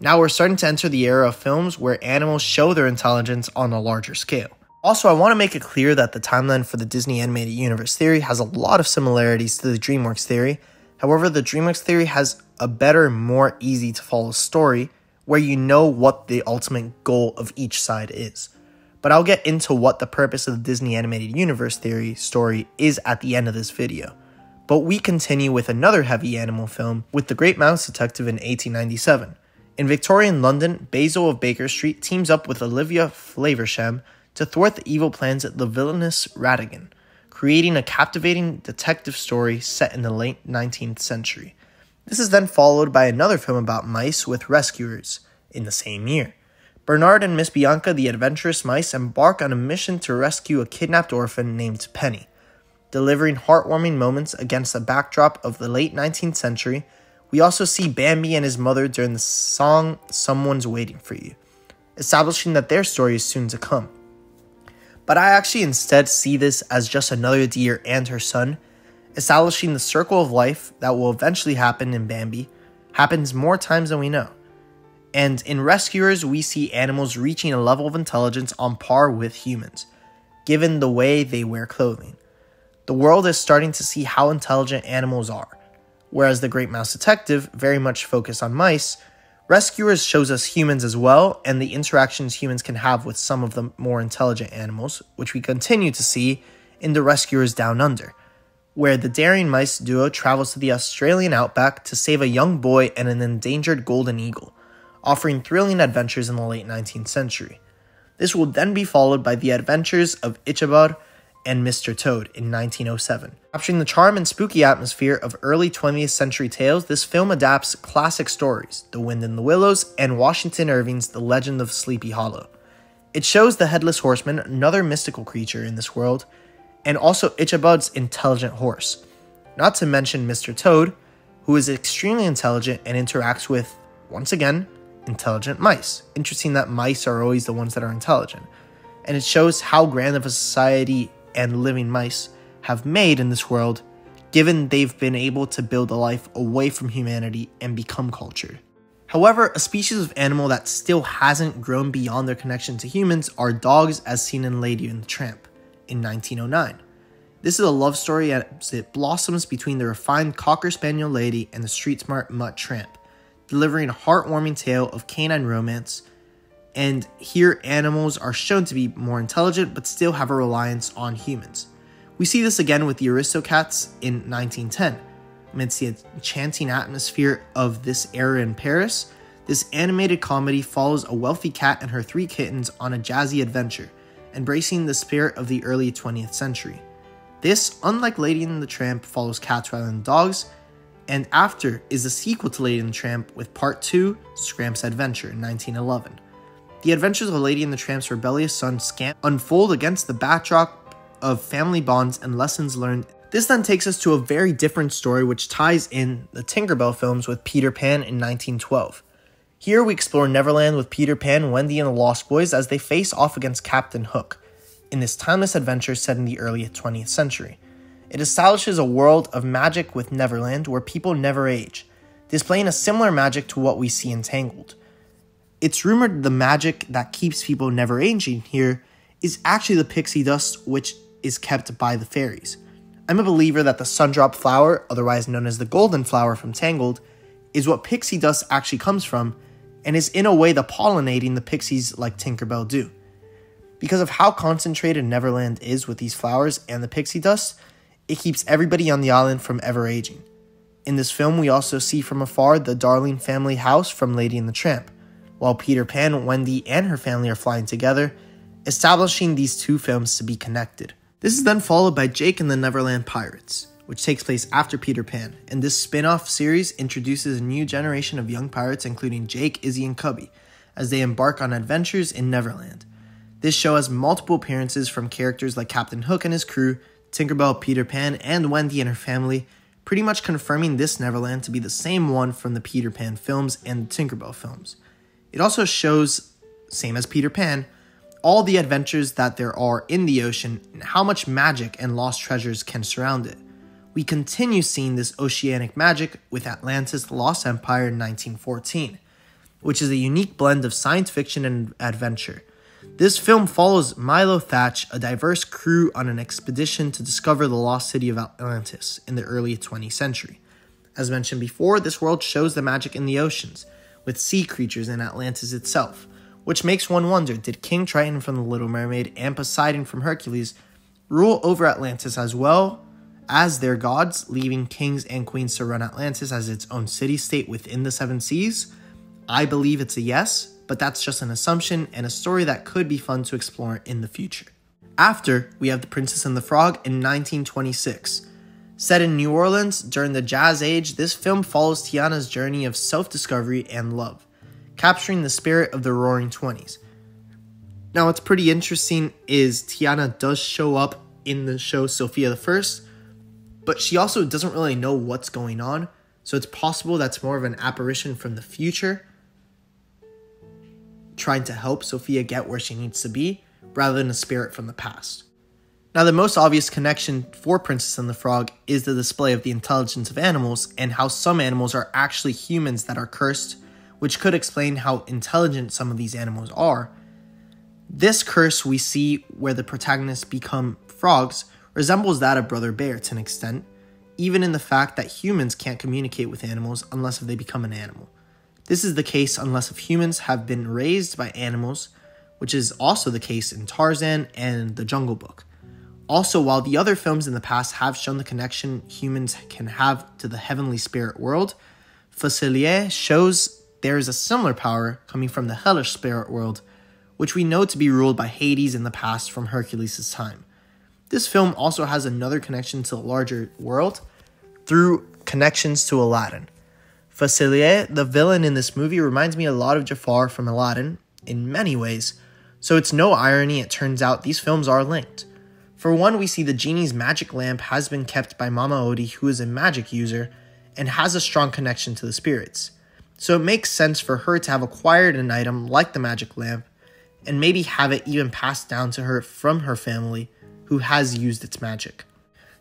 Now we're starting to enter the era of films where animals show their intelligence on a larger scale. Also, I want to make it clear that the timeline for the Disney Animated Universe theory has a lot of similarities to the DreamWorks theory. However, the DreamWorks theory has a better, more easy to follow story where you know what the ultimate goal of each side is. But I'll get into what the purpose of the Disney Animated Universe theory story is at the end of this video. But we continue with another heavy animal film with The Great Mouse Detective in 1897. In Victorian London, Basil of Baker Street teams up with Olivia Flaversham to thwart the evil plans of the villainous Ratigan, creating a captivating detective story set in the late 19th century. This is then followed by another film about mice with rescuers in the same year. Bernard and Miss Bianca, the adventurous mice, embark on a mission to rescue a kidnapped orphan named Penny. Delivering heartwarming moments against the backdrop of the late 19th century, we also see Bambi and his mother during the song Someone's Waiting for You, establishing that their story is soon to come. But I actually instead see this as just another deer and her son, establishing the circle of life that will eventually happen in Bambi, happens more times than we know. And in Rescuers, we see animals reaching a level of intelligence on par with humans, given the way they wear clothing. The world is starting to see how intelligent animals are. Whereas The Great Mouse Detective very much focused on mice, Rescuers shows us humans as well, and the interactions humans can have with some of the more intelligent animals, which we continue to see in The Rescuers Down Under, where the daring mice duo travels to the Australian outback to save a young boy and an endangered golden eagle, offering thrilling adventures in the late 19th century. This will then be followed by the adventures of Ichabod and Mr. Toad in 1907. Capturing the charm and spooky atmosphere of early 20th century tales, this film adapts classic stories, The Wind in the Willows and Washington Irving's The Legend of Sleepy Hollow. It shows the Headless Horseman, another mystical creature in this world, and also Ichabod's intelligent horse. Not to mention Mr. Toad, who is extremely intelligent and interacts with, once again, intelligent mice. Interesting that mice are always the ones that are intelligent. And it shows how grand of a society and living mice have made in this world, given they've been able to build a life away from humanity and become cultured. However, a species of animal that still hasn't grown beyond their connection to humans are dogs, as seen in Lady and the Tramp in 1909. This is a love story as it blossoms between the refined Cocker Spaniel lady and the street-smart mutt tramp, delivering a heartwarming tale of canine romance. And here animals are shown to be more intelligent but still have a reliance on humans. We see this again with the Aristocats in 1910. Amidst the enchanting atmosphere of this era in Paris, this animated comedy follows a wealthy cat and her 3 kittens on a jazzy adventure, embracing the spirit of the early 20th century. This, unlike Lady and the Tramp, follows cats rather than dogs, and after is the sequel to Lady and the Tramp with Part 2, Scramp's Adventure in 1911. The adventures of Lady and the Tramp's rebellious son Scamp unfold against the backdrop of family bonds and lessons learned. This then takes us to a very different story which ties in the Tinkerbell films with Peter Pan in 1912. Here we explore Neverland with Peter Pan, Wendy, and the Lost Boys as they face off against Captain Hook in this timeless adventure set in the early 20th century. It establishes a world of magic with Neverland where people never age, displaying a similar magic to what we see in Tangled. It's rumored the magic that keeps people never aging here is actually the pixie dust, which is kept by the fairies. I'm a believer that the sundrop flower, otherwise known as the golden flower from Tangled, is what pixie dust actually comes from, and is in a way the pollinating the pixies like Tinkerbell do. Because of how concentrated Neverland is with these flowers and the pixie dust, it keeps everybody on the island from ever aging. In this film, we also see from afar the Darling family house from Lady and the Tramp, while Peter Pan, Wendy, and her family are flying together, establishing these two films to be connected. This is then followed by Jake and the Neverland Pirates, which takes place after Peter Pan, and this spin-off series introduces a new generation of young pirates including Jake, Izzy, and Cubby, as they embark on adventures in Neverland. This show has multiple appearances from characters like Captain Hook and his crew, Tinkerbell, Peter Pan, and Wendy and her family, pretty much confirming this Neverland to be the same one from the Peter Pan films and the Tinkerbell films. It also shows, same as Peter Pan, all the adventures that there are in the ocean and how much magic and lost treasures can surround it. We continue seeing this oceanic magic with Atlantis: The Lost Empire in 1914, which is a unique blend of science fiction and adventure. This film follows Milo Thatch, a diverse crew on an expedition to discover the lost city of Atlantis in the early 20th century. As mentioned before, this world shows the magic in the oceans, with sea creatures in Atlantis itself, which makes one wonder, did King Triton from The Little Mermaid and Poseidon from Hercules rule over Atlantis as well as their gods, leaving kings and queens to run Atlantis as its own city-state within the seven seas? I believe it's a yes, but that's just an assumption and a story that could be fun to explore in the future. After, we have The Princess and the Frog in 1926. Set in New Orleans during the Jazz Age, this film follows Tiana's journey of self-discovery and love, capturing the spirit of the Roaring Twenties. Now, what's pretty interesting is Tiana does show up in the show Sophia the First, but she also doesn't really know what's going on, so it's possible that's more of an apparition from the future, trying to help Sophia get where she needs to be, rather than a spirit from the past. Now, the most obvious connection for Princess and the Frog is the display of the intelligence of animals and how some animals are actually humans that are cursed, which could explain how intelligent some of these animals are. This curse we see where the protagonists become frogs resembles that of Brother Bear to an extent, even in the fact that humans can't communicate with animals unless if they become an animal. This is the case unless if humans have been raised by animals, which is also the case in Tarzan and The Jungle Book. Also, while the other films in the past have shown the connection humans can have to the heavenly spirit world, Facilier shows there is a similar power coming from the hellish spirit world, which we know to be ruled by Hades in the past from Hercules' time. This film also has another connection to the larger world through connections to Aladdin. Facilier, the villain in this movie, reminds me a lot of Jafar from Aladdin in many ways, so it's no irony it turns out these films are linked. For one, we see the genie's magic lamp has been kept by Mama Odie, who is a magic user, and has a strong connection to the spirits. So it makes sense for her to have acquired an item like the magic lamp, and maybe have it even passed down to her from her family, who has used its magic.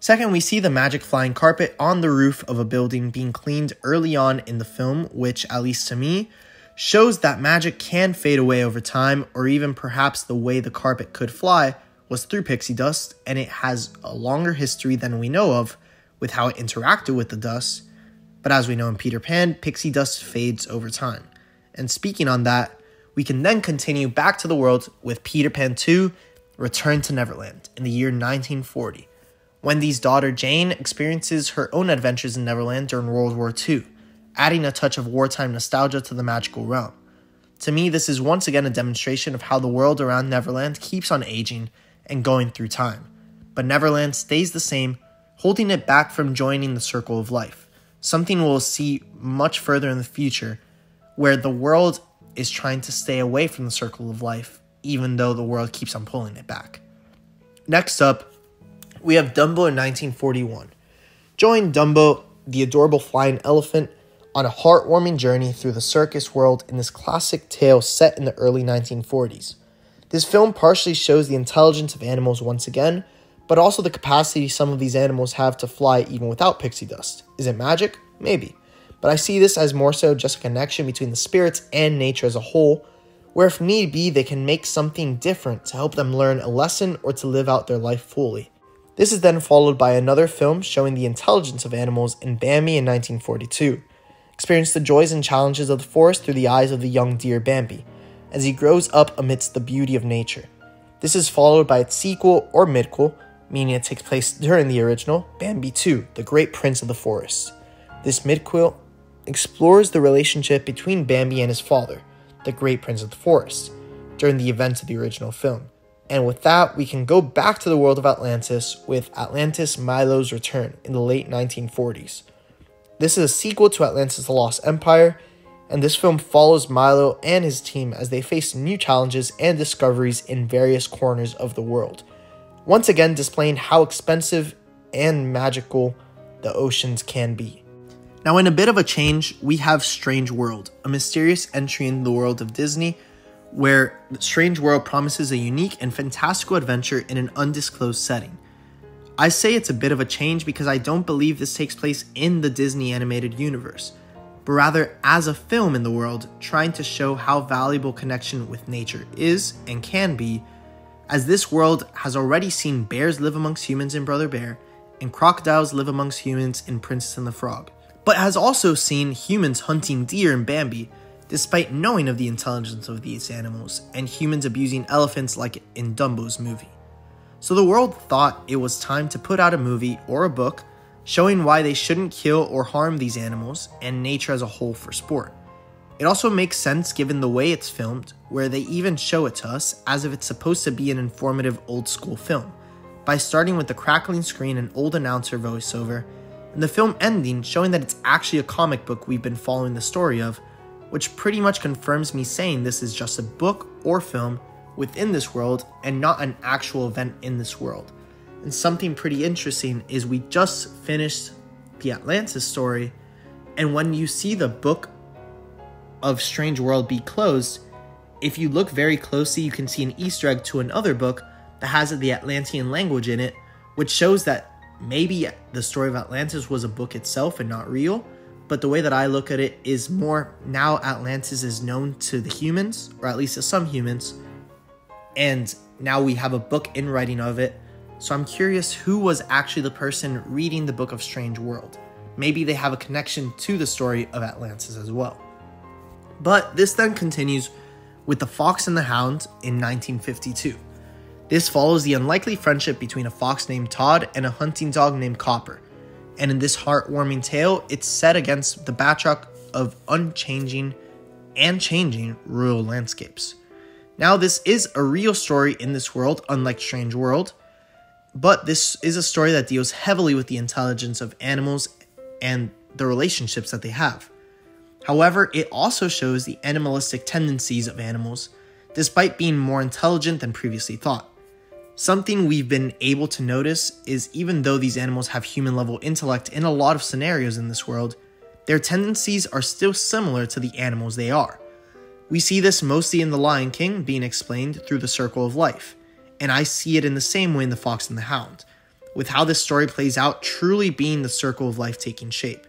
Second, we see the magic flying carpet on the roof of a building being cleaned early on in the film, which, at least to me, shows that magic can fade away over time, or even perhaps the way the carpet could fly was through pixie dust, and it has a longer history than we know of with how it interacted with the dust. But as we know in Peter Pan, pixie dust fades over time. And speaking on that, we can then continue back to the world with Peter Pan II, Return to Neverland, in the year 1940. Wendy's daughter Jane experiences her own adventures in Neverland during World War II, adding a touch of wartime nostalgia to the magical realm. To me, this is once again a demonstration of how the world around Neverland keeps on aging and going through time, but Neverland stays the same, holding it back from joining the circle of life, something we'll see much further in the future, where the world is trying to stay away from the circle of life, even though the world keeps on pulling it back. Next up, we have Dumbo in 1941. Join Dumbo, the adorable flying elephant, on a heartwarming journey through the circus world in this classic tale set in the early 1940s. This film partially shows the intelligence of animals once again, but also the capacity some of these animals have to fly even without pixie dust. Is it magic? Maybe. But I see this as more so just a connection between the spirits and nature as a whole, where if need be, they can make something different to help them learn a lesson or to live out their life fully. This is then followed by another film showing the intelligence of animals in Bambi in 1942. Experience the joys and challenges of the forest through the eyes of the young deer Bambi, as he grows up amidst the beauty of nature. This is followed by its sequel or midquel, meaning it takes place during the original, Bambi II, the Great Prince of the Forest. This midquel explores the relationship between Bambi and his father, the Great Prince of the Forest, during the events of the original film. And with that, we can go back to the world of Atlantis with Atlantis Milo's Return in the late 1940s. This is a sequel to Atlantis the Lost Empire, and this film follows Milo and his team as they face new challenges and discoveries in various corners of the world, once again displaying how expensive and magical the oceans can be. Now, in a bit of a change, we have Strange World, a mysterious entry into the world of Disney, where Strange World promises a unique and fantastical adventure in an undisclosed setting. I say it's a bit of a change because I don't believe this takes place in the Disney animated universe, but rather as a film in the world, trying to show how valuable connection with nature is and can be, as this world has already seen bears live amongst humans in Brother Bear, and crocodiles live amongst humans in Princess and the Frog, but has also seen humans hunting deer in Bambi, despite knowing of the intelligence of these animals, and humans abusing elephants like in Dumbo's movie. So the world thought it was time to put out a movie or a book showing why they shouldn't kill or harm these animals and nature as a whole for sport. It also makes sense given the way it's filmed, where they even show it to us as if it's supposed to be an informative old school film, by starting with the crackling screen and old announcer voiceover, and the film ending showing that it's actually a comic book we've been following the story of, which pretty much confirms me saying this is just a book or film within this world and not an actual event in this world. And something pretty interesting is we just finished the Atlantis story, and when you see the book of Strange World be closed, if you look very closely, you can see an Easter egg to another book that has the Atlantean language in it, which shows that maybe the story of Atlantis was a book itself and not real. But the way that I look at it is more now Atlantis is known to the humans, or at least to some humans, and now we have a book in writing of it. So I'm curious who was actually the person reading the book of Strange World. Maybe they have a connection to the story of Atlantis as well. But this then continues with The Fox and the Hound in 1952. This follows the unlikely friendship between a fox named Todd and a hunting dog named Copper. And in this heartwarming tale, it's set against the backdrop of unchanging and changing rural landscapes. Now, this is a real story in this world, unlike Strange World, but this is a story that deals heavily with the intelligence of animals and the relationships that they have. However, it also shows the animalistic tendencies of animals, despite being more intelligent than previously thought. Something we've been able to notice is even though these animals have human-level intellect in a lot of scenarios in this world, their tendencies are still similar to the animals they are. We see this mostly in The Lion King being explained through the circle of life, and I see it in the same way in The Fox and the Hound, with how this story plays out truly being the circle of life taking shape.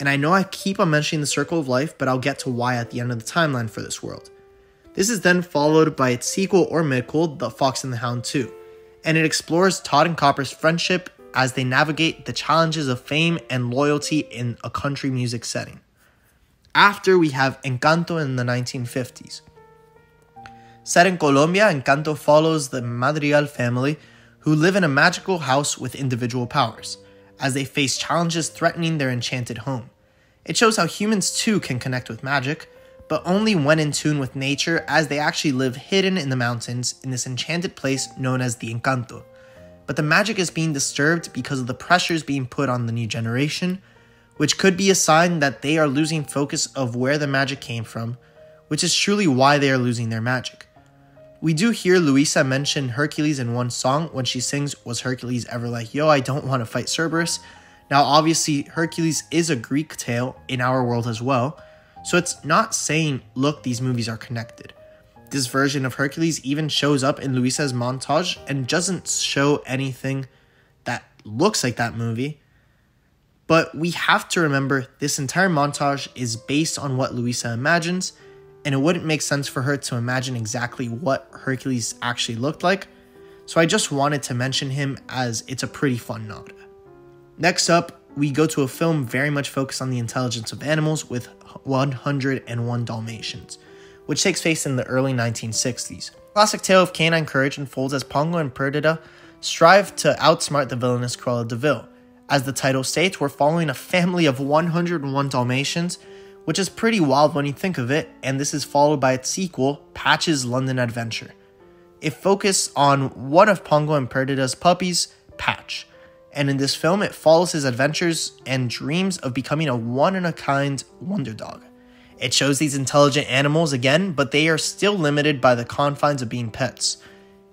And I know I keep on mentioning the circle of life, but I'll get to why at the end of the timeline for this world. This is then followed by its sequel or midquel, The Fox and the Hound 2, and it explores Todd and Copper's friendship as they navigate the challenges of fame and loyalty in a country music setting. After, we have Encanto in the 1950s. Set in Colombia, Encanto follows the Madrigal family who live in a magical house with individual powers, as they face challenges threatening their enchanted home. It shows how humans too can connect with magic, but only when in tune with nature, as they actually live hidden in the mountains in this enchanted place known as the Encanto. But the magic is being disturbed because of the pressures being put on the new generation, which could be a sign that they are losing focus of where the magic came from, which is truly why they are losing their magic. We do hear Luisa mention Hercules in one song when she sings, "Was Hercules ever like, yo, I don't want to fight Cerberus?" Now obviously Hercules is a Greek tale in our world as well, so it's not saying, look, these movies are connected. This version of Hercules even shows up in Luisa's montage and doesn't show anything that looks like that movie. But we have to remember this entire montage is based on what Luisa imagines, and it wouldn't make sense for her to imagine exactly what Hercules actually looked like, so I just wanted to mention him as it's a pretty fun nod. Next up, we go to a film very much focused on the intelligence of animals with 101 Dalmatians, which takes place in the early 1960s. Classic tale of canine courage unfolds as Pongo and Perdita strive to outsmart the villainous Cruella de Vil. As the title states, we're following a family of 101 Dalmatians, which is pretty wild when you think of it, and this is followed by its sequel, Patch's London Adventure. It focuses on one of Pongo and Perdita's puppies, Patch, and in this film it follows his adventures and dreams of becoming a one-in-a-kind wonder dog. It shows these intelligent animals again, but they are still limited by the confines of being pets.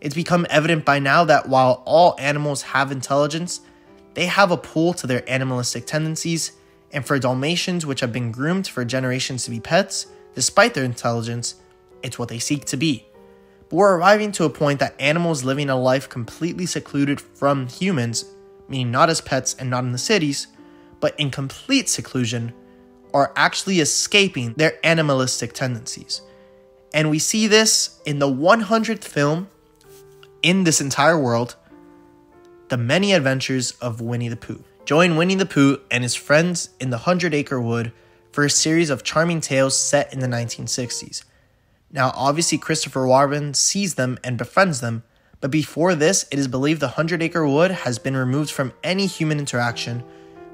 It's become evident by now that while all animals have intelligence, they have a pull to their animalistic tendencies, and for Dalmatians, which have been groomed for generations to be pets, despite their intelligence, it's what they seek to be. But we're arriving to a point that animals living a life completely secluded from humans, meaning not as pets and not in the cities, but in complete seclusion, are actually escaping their animalistic tendencies. And we see this in the 100th film in this entire world, The Many Adventures of Winnie the Pooh. Join Winnie the Pooh and his friends in the 100-Acre Wood for a series of charming tales set in the 1960s. Now, obviously, Christopher Robin sees them and befriends them, but before this, it is believed the 100-Acre Wood has been removed from any human interaction,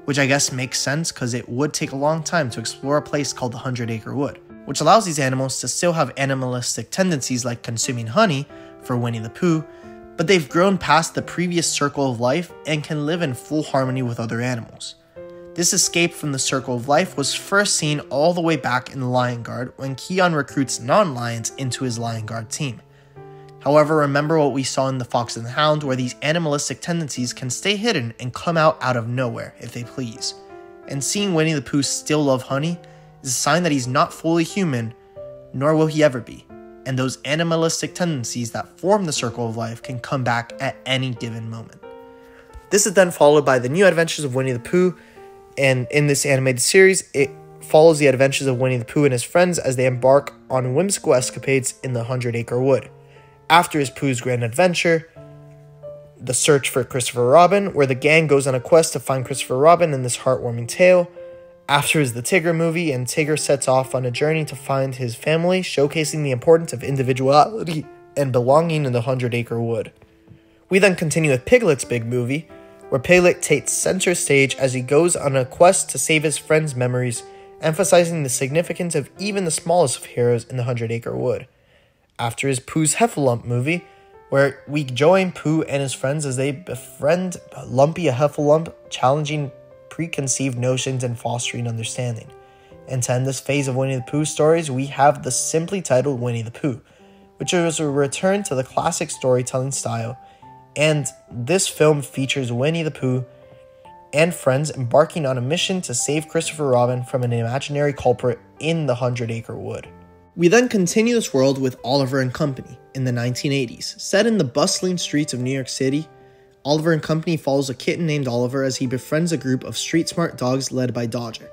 which I guess makes sense because it would take a long time to explore a place called the 100-Acre Wood, which allows these animals to still have animalistic tendencies like consuming honey for Winnie the Pooh, but they've grown past the previous circle of life and can live in full harmony with other animals. This escape from the circle of life was first seen all the way back in The Lion Guard when Keon recruits non-lions into his Lion Guard team. However, remember what we saw in The Fox and the Hound, where these animalistic tendencies can stay hidden and come out of nowhere if they please. And seeing Winnie the Pooh still love honey is a sign that he's not fully human, nor will he ever be, and those animalistic tendencies that form the circle of life can come back at any given moment. This is then followed by The New Adventures of Winnie the Pooh, and in this animated series, it follows the adventures of Winnie the Pooh and his friends as they embark on whimsical escapades in the 100-Acre Wood. After his Pooh's grand adventure, the search for Christopher Robin, where the gang goes on a quest to find Christopher Robin in this heartwarming tale. After is the Tigger movie, and Tigger sets off on a journey to find his family, showcasing the importance of individuality and belonging in the 100-Acre Wood. We then continue with Piglet's big movie, where Piglet takes center stage as he goes on a quest to save his friends' memories, emphasizing the significance of even the smallest of heroes in the 100-Acre Wood. After is Pooh's Heffalump movie, where we join Pooh and his friends as they befriend Lumpy a Heffalump, challenging preconceived notions and fostering understanding. And to end this phase of Winnie the Pooh stories, we have the simply titled Winnie the Pooh, which is a return to the classic storytelling style, and this film features Winnie the Pooh and friends embarking on a mission to save Christopher Robin from an imaginary culprit in the 100-Acre Wood. We then continue this world with Oliver and Company in the 1980s. Set in the bustling streets of New York City, Oliver and Company follows a kitten named Oliver as he befriends a group of street-smart dogs led by Dodger.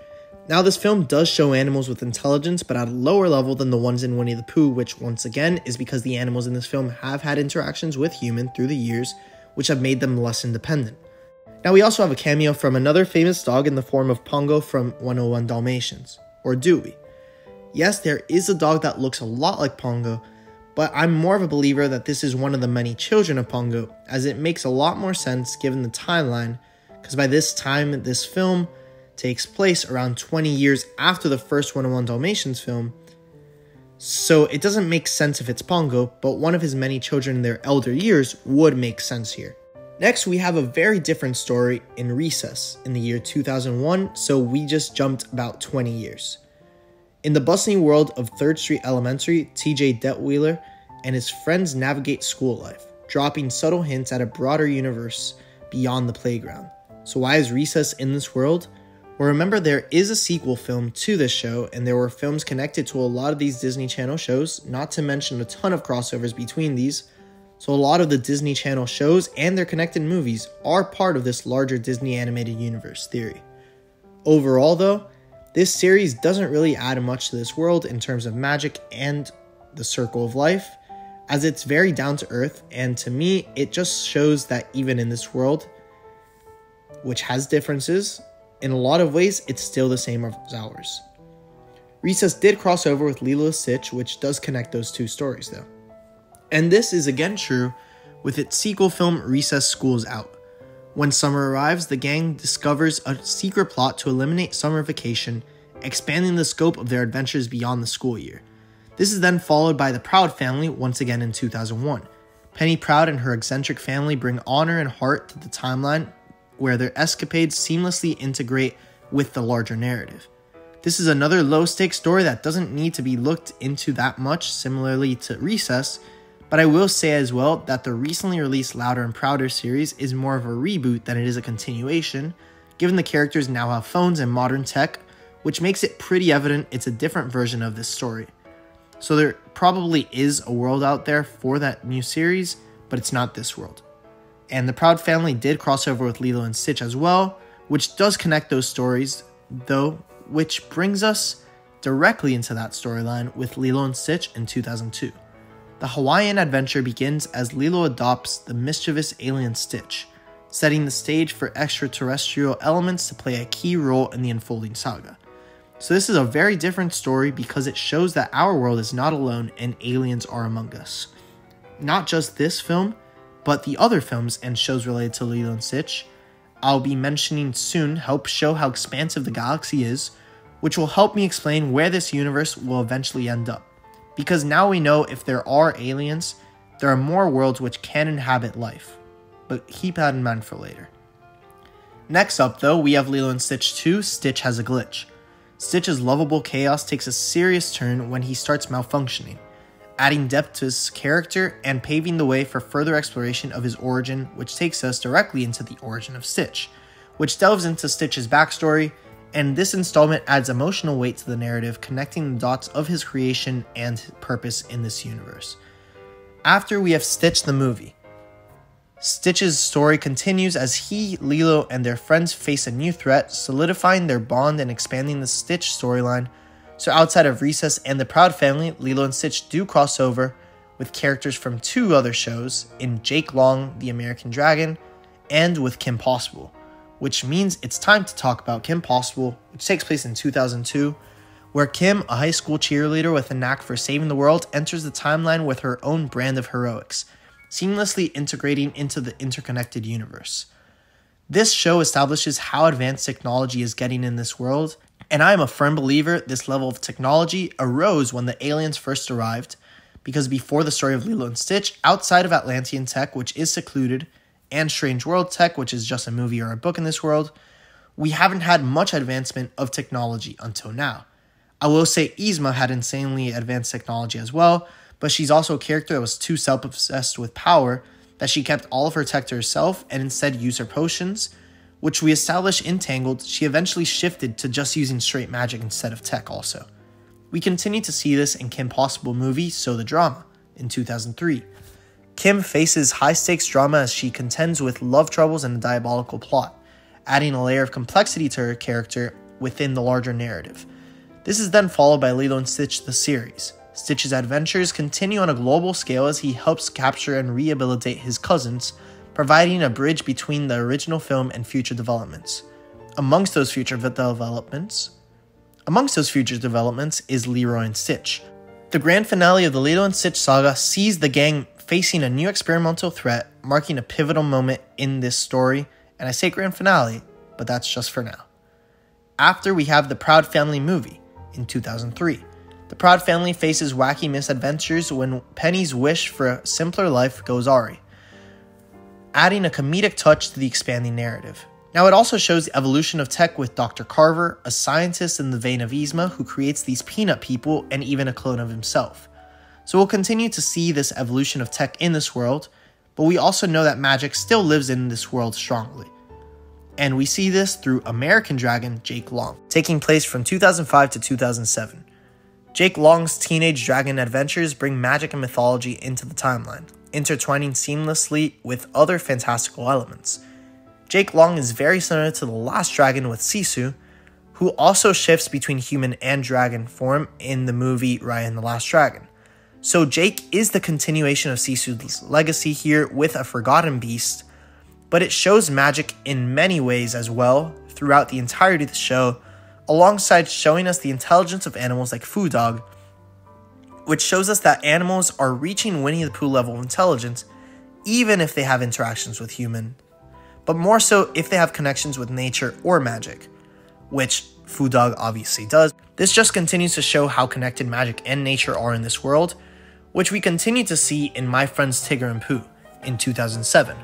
Now, this film does show animals with intelligence, but at a lower level than the ones in Winnie the Pooh, which once again is because the animals in this film have had interactions with humans through the years, which have made them less independent. Now, we also have a cameo from another famous dog in the form of Pongo from 101 Dalmatians, or Dewey. Yes, there is a dog that looks a lot like Pongo, but I'm more of a believer that this is one of the many children of Pongo, as it makes a lot more sense given the timeline, because by this time, this film takes place around 20 years after the first 101 Dalmatians film, so it doesn't make sense if it's Pongo, but one of his many children in their elder years would make sense here. Next, we have a very different story in Recess in the year 2001, so we just jumped about 20 years. In the bustling world of 3rd Street Elementary, TJ Detweiler and his friends navigate school life, dropping subtle hints at a broader universe beyond the playground. So why is Recess in this world? Well, remember, there is a sequel film to this show, and there were films connected to a lot of these Disney Channel shows, not to mention a ton of crossovers between these. So a lot of the Disney Channel shows and their connected movies are part of this larger Disney animated universe theory. Overall though, This series doesn't really add much to this world in terms of magic and the circle of life, as it's very down to earth, and to me, it just shows that even in this world, which has differences, in a lot of ways, it's still the same as ours. Recess did cross over with Lilo and Stitch, which does connect those two stories though. And this is again true with its sequel film, Recess School's Out. When summer arrives, the gang discovers a secret plot to eliminate summer vacation, expanding the scope of their adventures beyond the school year. This is then followed by the Proud family once again in 2001. Penny Proud and her eccentric family bring honor and heart to the timeline, where their escapades seamlessly integrate with the larger narrative. This is another low-stakes story that doesn't need to be looked into that much, similarly to Recess, but I will say as well that the recently released Louder and Prouder series is more of a reboot than it is a continuation, given the characters now have phones and modern tech, which makes it pretty evident it's a different version of this story. So there probably is a world out there for that new series, but it's not this world. And the Proud family did cross over with Lilo and Stitch as well, which does connect those stories, though, which brings us directly into that storyline with Lilo and Stitch in 2002. The Hawaiian adventure begins as Lilo adopts the mischievous alien Stitch, setting the stage for extraterrestrial elements to play a key role in the unfolding saga. So this is a very different story because it shows that our world is not alone and aliens are among us. Not just this film, but the other films and shows related to Lilo and Stitch I'll be mentioning soon help show how expansive the galaxy is, which will help me explain where this universe will eventually end up. Because now we know if there are aliens, there are more worlds which can inhabit life. But keep that in mind for later. Next up though, we have Lilo and Stitch 2, Stitch Has a Glitch. Stitch's lovable chaos takes a serious turn when he starts malfunctioning, adding depth to his character and paving the way for further exploration of his origin, which takes us directly into the origin of Stitch, which delves into Stitch's backstory, and this installment adds emotional weight to the narrative, connecting the dots of his creation and his purpose in this universe. After we have Stitch the movie, Stitch's story continues as he, Lilo, and their friends face a new threat, solidifying their bond and expanding the Stitch storyline. So outside of Recess and the Proud family, Lilo and Stitch do cross over with characters from two other shows in Jake Long, the American Dragon, and with Kim Possible, which means it's time to talk about Kim Possible, which takes place in 2002, where Kim, a high school cheerleader with a knack for saving the world, enters the timeline with her own brand of heroics, seamlessly integrating into the interconnected universe. This show establishes how advanced technology is getting in this world, and I am a firm believer this level of technology arose when the aliens first arrived, because before the story of Lilo and Stitch, outside of Atlantean tech, which is secluded, and Strange World tech, which is just a movie or a book in this world, we haven't had much advancement of technology until now. I will say Yzma had insanely advanced technology as well, but she's also a character that was too self-obsessed with power that she kept all of her tech to herself and instead used her potions, which we established in Tangled. She eventually shifted to just using straight magic instead of tech also. We continue to see this in Kim Possible movie, So the Drama, in 2003. Kim faces high-stakes drama as she contends with love troubles and a diabolical plot, adding a layer of complexity to her character within the larger narrative. This is then followed by Lilo and Stitch the series. Stitch's adventures continue on a global scale as he helps capture and rehabilitate his cousins, providing a bridge between the original film and future developments. Amongst those future developments is Leroy and Stitch. The grand finale of the Lilo and Stitch saga sees the gang facing a new experimental threat, marking a pivotal moment in this story, and I say grand finale, but that's just for now. After we have the Proud Family movie in 2003. The Proud family faces wacky misadventures when Penny's wish for a simpler life goes awry, adding a comedic touch to the expanding narrative. Now it also shows the evolution of tech with Dr. Carver, a scientist in the vein of Yzma who creates these peanut people and even a clone of himself. So we'll continue to see this evolution of tech in this world, but we also know that magic still lives in this world strongly. And we see this through American Dragon Jake Long, taking place from 2005 to 2007. Jake Long's teenage dragon adventures bring magic and mythology into the timeline, intertwining seamlessly with other fantastical elements. Jake Long is very similar to the last dragon with Sisu, who also shifts between human and dragon form in the movie Raya and the Last Dragon. So Jake is the continuation of Sisu's legacy here with a forgotten beast, but it shows magic in many ways as well throughout the entirety of the show, alongside showing us the intelligence of animals like Foo Dog, which shows us that animals are reaching Winnie the Pooh level of intelligence even if they have interactions with humans, but more so if they have connections with nature or magic, which Foo Dog obviously does. This just continues to show how connected magic and nature are in this world, which we continue to see in My Friends Tigger and Pooh in 2007.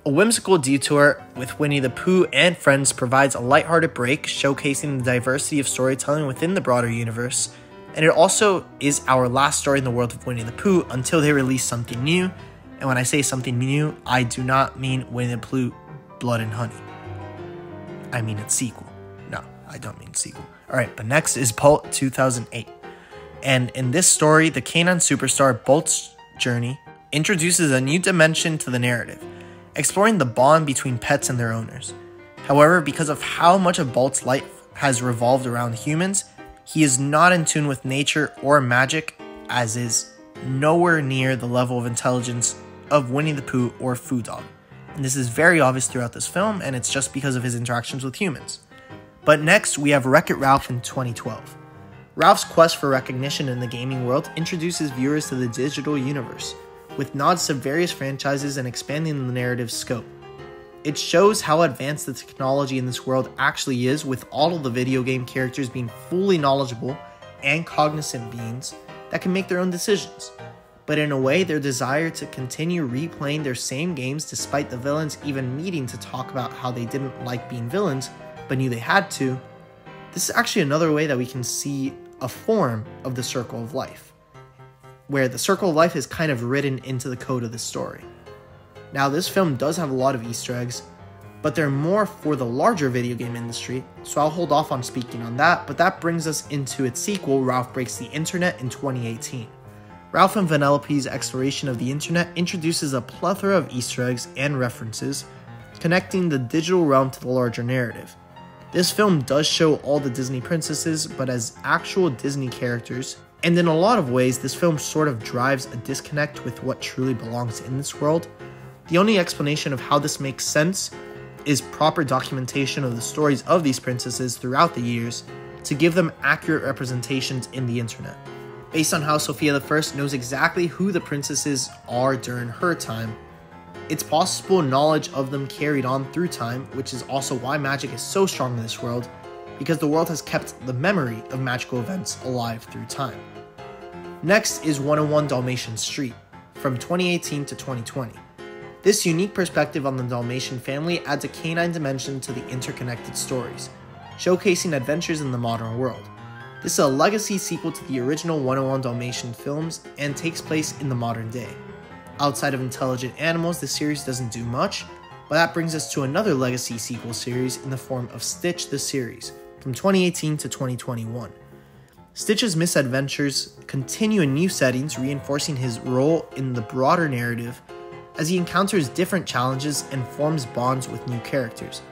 A whimsical detour with Winnie the Pooh and friends provides a lighthearted break, showcasing the diversity of storytelling within the broader universe, and it also is our last story in the world of Winnie the Pooh until they release something new. And when I say something new, I do not mean Winnie the Pooh Blood and Honey. I mean its sequel. No, I don't mean sequel. Alright, but next is Bolt 2008. And in this story, the canine superstar Bolt's journey introduces a new dimension to the narrative, exploring the bond between pets and their owners. However, because of how much of Bolt's life has revolved around humans, he is not in tune with nature or magic, as is nowhere near the level of intelligence of Winnie the Pooh or Foo Dog. And this is very obvious throughout this film, and it's just because of his interactions with humans. But next, we have Wreck-It Ralph in 2012. Ralph's quest for recognition in the gaming world introduces viewers to the digital universe, with nods to various franchises and expanding the narrative's scope. It shows how advanced the technology in this world actually is, with all of the video game characters being fully knowledgeable and cognizant beings that can make their own decisions. But in a way, their desire to continue replaying their same games despite the villains even needing to talk about how they didn't like being villains, but knew they had to. This is actually another way that we can see a form of the Circle of Life, where the Circle of Life is kind of written into the code of the story. Now, this film does have a lot of Easter eggs, but they're more for the larger video game industry, so I'll hold off on speaking on that, but that brings us into its sequel, Ralph Breaks the Internet, in 2018. Ralph and Vanellope's exploration of the internet introduces a plethora of Easter eggs and references, connecting the digital realm to the larger narrative. This film does show all the Disney princesses, but as actual Disney characters, and in a lot of ways, this film sort of drives a disconnect with what truly belongs in this world. The only explanation of how this makes sense is proper documentation of the stories of these princesses throughout the years to give them accurate representations in the internet. Based on how Sophia I knows exactly who the princesses are during her time, it's possible knowledge of them carried on through time, which is also why magic is so strong in this world, because the world has kept the memory of magical events alive through time. Next is 101 Dalmatian Street, from 2018 to 2020. This unique perspective on the Dalmatian family adds a canine dimension to the interconnected stories, showcasing adventures in the modern world. This is a legacy sequel to the original 101 Dalmatian films and takes place in the modern day. Outside of intelligent animals, the series doesn't do much, but that brings us to another legacy sequel series in the form of Stitch the Series, from 2018 to 2021. Stitch's misadventures continue in new settings, reinforcing his role in the broader narrative as he encounters different challenges and forms bonds with new characters.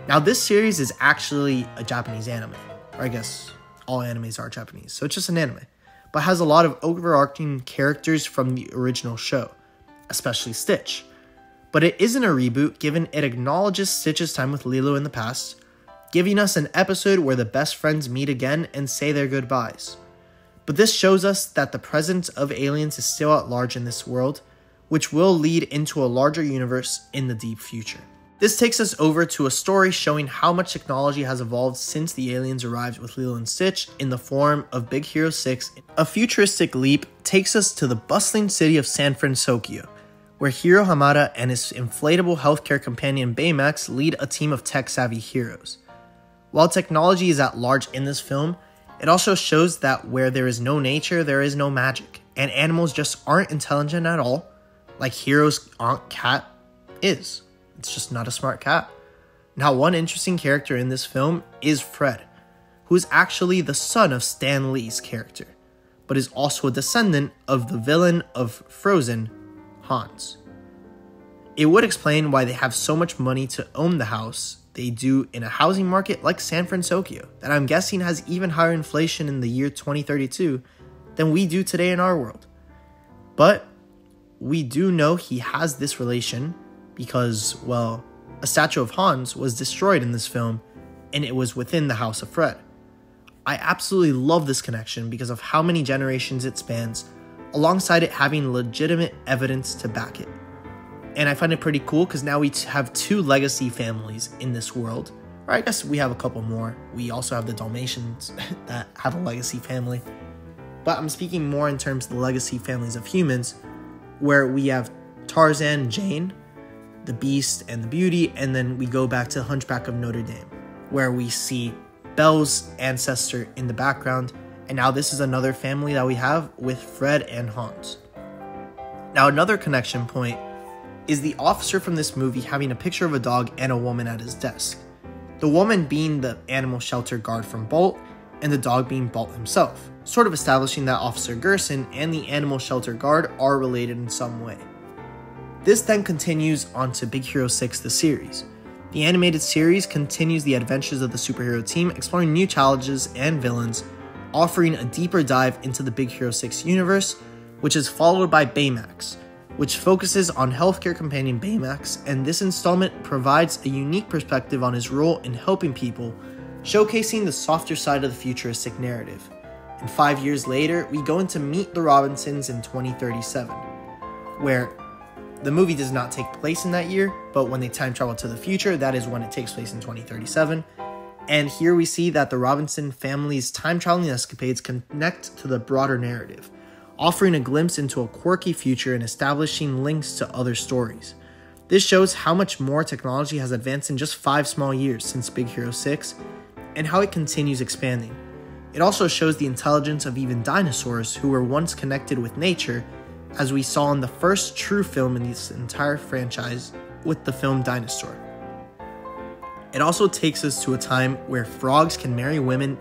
Now, this series is actually a Japanese anime, or I guess all animes are Japanese, so it's just an anime, but has a lot of overarching characters from the original show, especially Stitch. But it isn't a reboot, given it acknowledges Stitch's time with Lilo in the past, giving us an episode where the best friends meet again and say their goodbyes. But this shows us that the presence of aliens is still at large in this world, which will lead into a larger universe in the deep future. This takes us over to a story showing how much technology has evolved since the aliens arrived with Lilo and Stitch in the form of Big Hero 6. A futuristic leap takes us to the bustling city of San Francisco, where Hiro Hamada and his inflatable healthcare companion Baymax lead a team of tech-savvy heroes. While technology is at large in this film, it also shows that where there is no nature, there is no magic, and animals just aren't intelligent at all, like Hiro's Aunt Cat is. It's just not a smart cat. Now, one interesting character in this film is Fred, who is actually the son of Stan Lee's character, but is also a descendant of the villain of Frozen, Hans. It would explain why they have so much money to own the house they do in a housing market like San Francisco, that I'm guessing has even higher inflation in the year 2032 than we do today in our world. But we do know he has this relation because, well, a statue of Hans was destroyed in this film, and it was within the House of Fred. I absolutely love this connection because of how many generations it spans, alongside it having legitimate evidence to back it. And I find it pretty cool because now we have 2 legacy families in this world. Or I guess we have a couple more. We also have the Dalmatians that have a legacy family. But I'm speaking more in terms of the legacy families of humans, where we have Tarzan, Jane, the Beast, and the Beauty, and then we go back to Hunchback of Notre Dame, where we see Belle's ancestor in the background. And now this is another family that we have with Fred and Hans. Now another connection point is the officer from this movie having a picture of a dog and a woman at his desk. The woman being the animal shelter guard from Bolt, and the dog being Bolt himself, sort of establishing that Officer Gerson and the animal shelter guard are related in some way. This then continues on to Big Hero 6, the series. The animated series continues the adventures of the superhero team, exploring new challenges and villains, offering a deeper dive into the Big Hero 6 universe, which is followed by Baymax, which focuses on healthcare companion Baymax, and this installment provides a unique perspective on his role in helping people, showcasing the softer side of the futuristic narrative. And 5 years later, we go into Meet the Robinsons in 2037, where the movie does not take place in that year, but when they time travel to the future, that is when it takes place in 2037. And here we see that the Robinson family's time traveling escapades connect to the broader narrative, offering a glimpse into a quirky future and establishing links to other stories. This shows how much more technology has advanced in just 5 small years since Big Hero 6, and how it continues expanding. It also shows the intelligence of even dinosaurs who were once connected with nature, as we saw in the first true film in this entire franchise with the film Dinosaur. It also takes us to a time where frogs can marry women,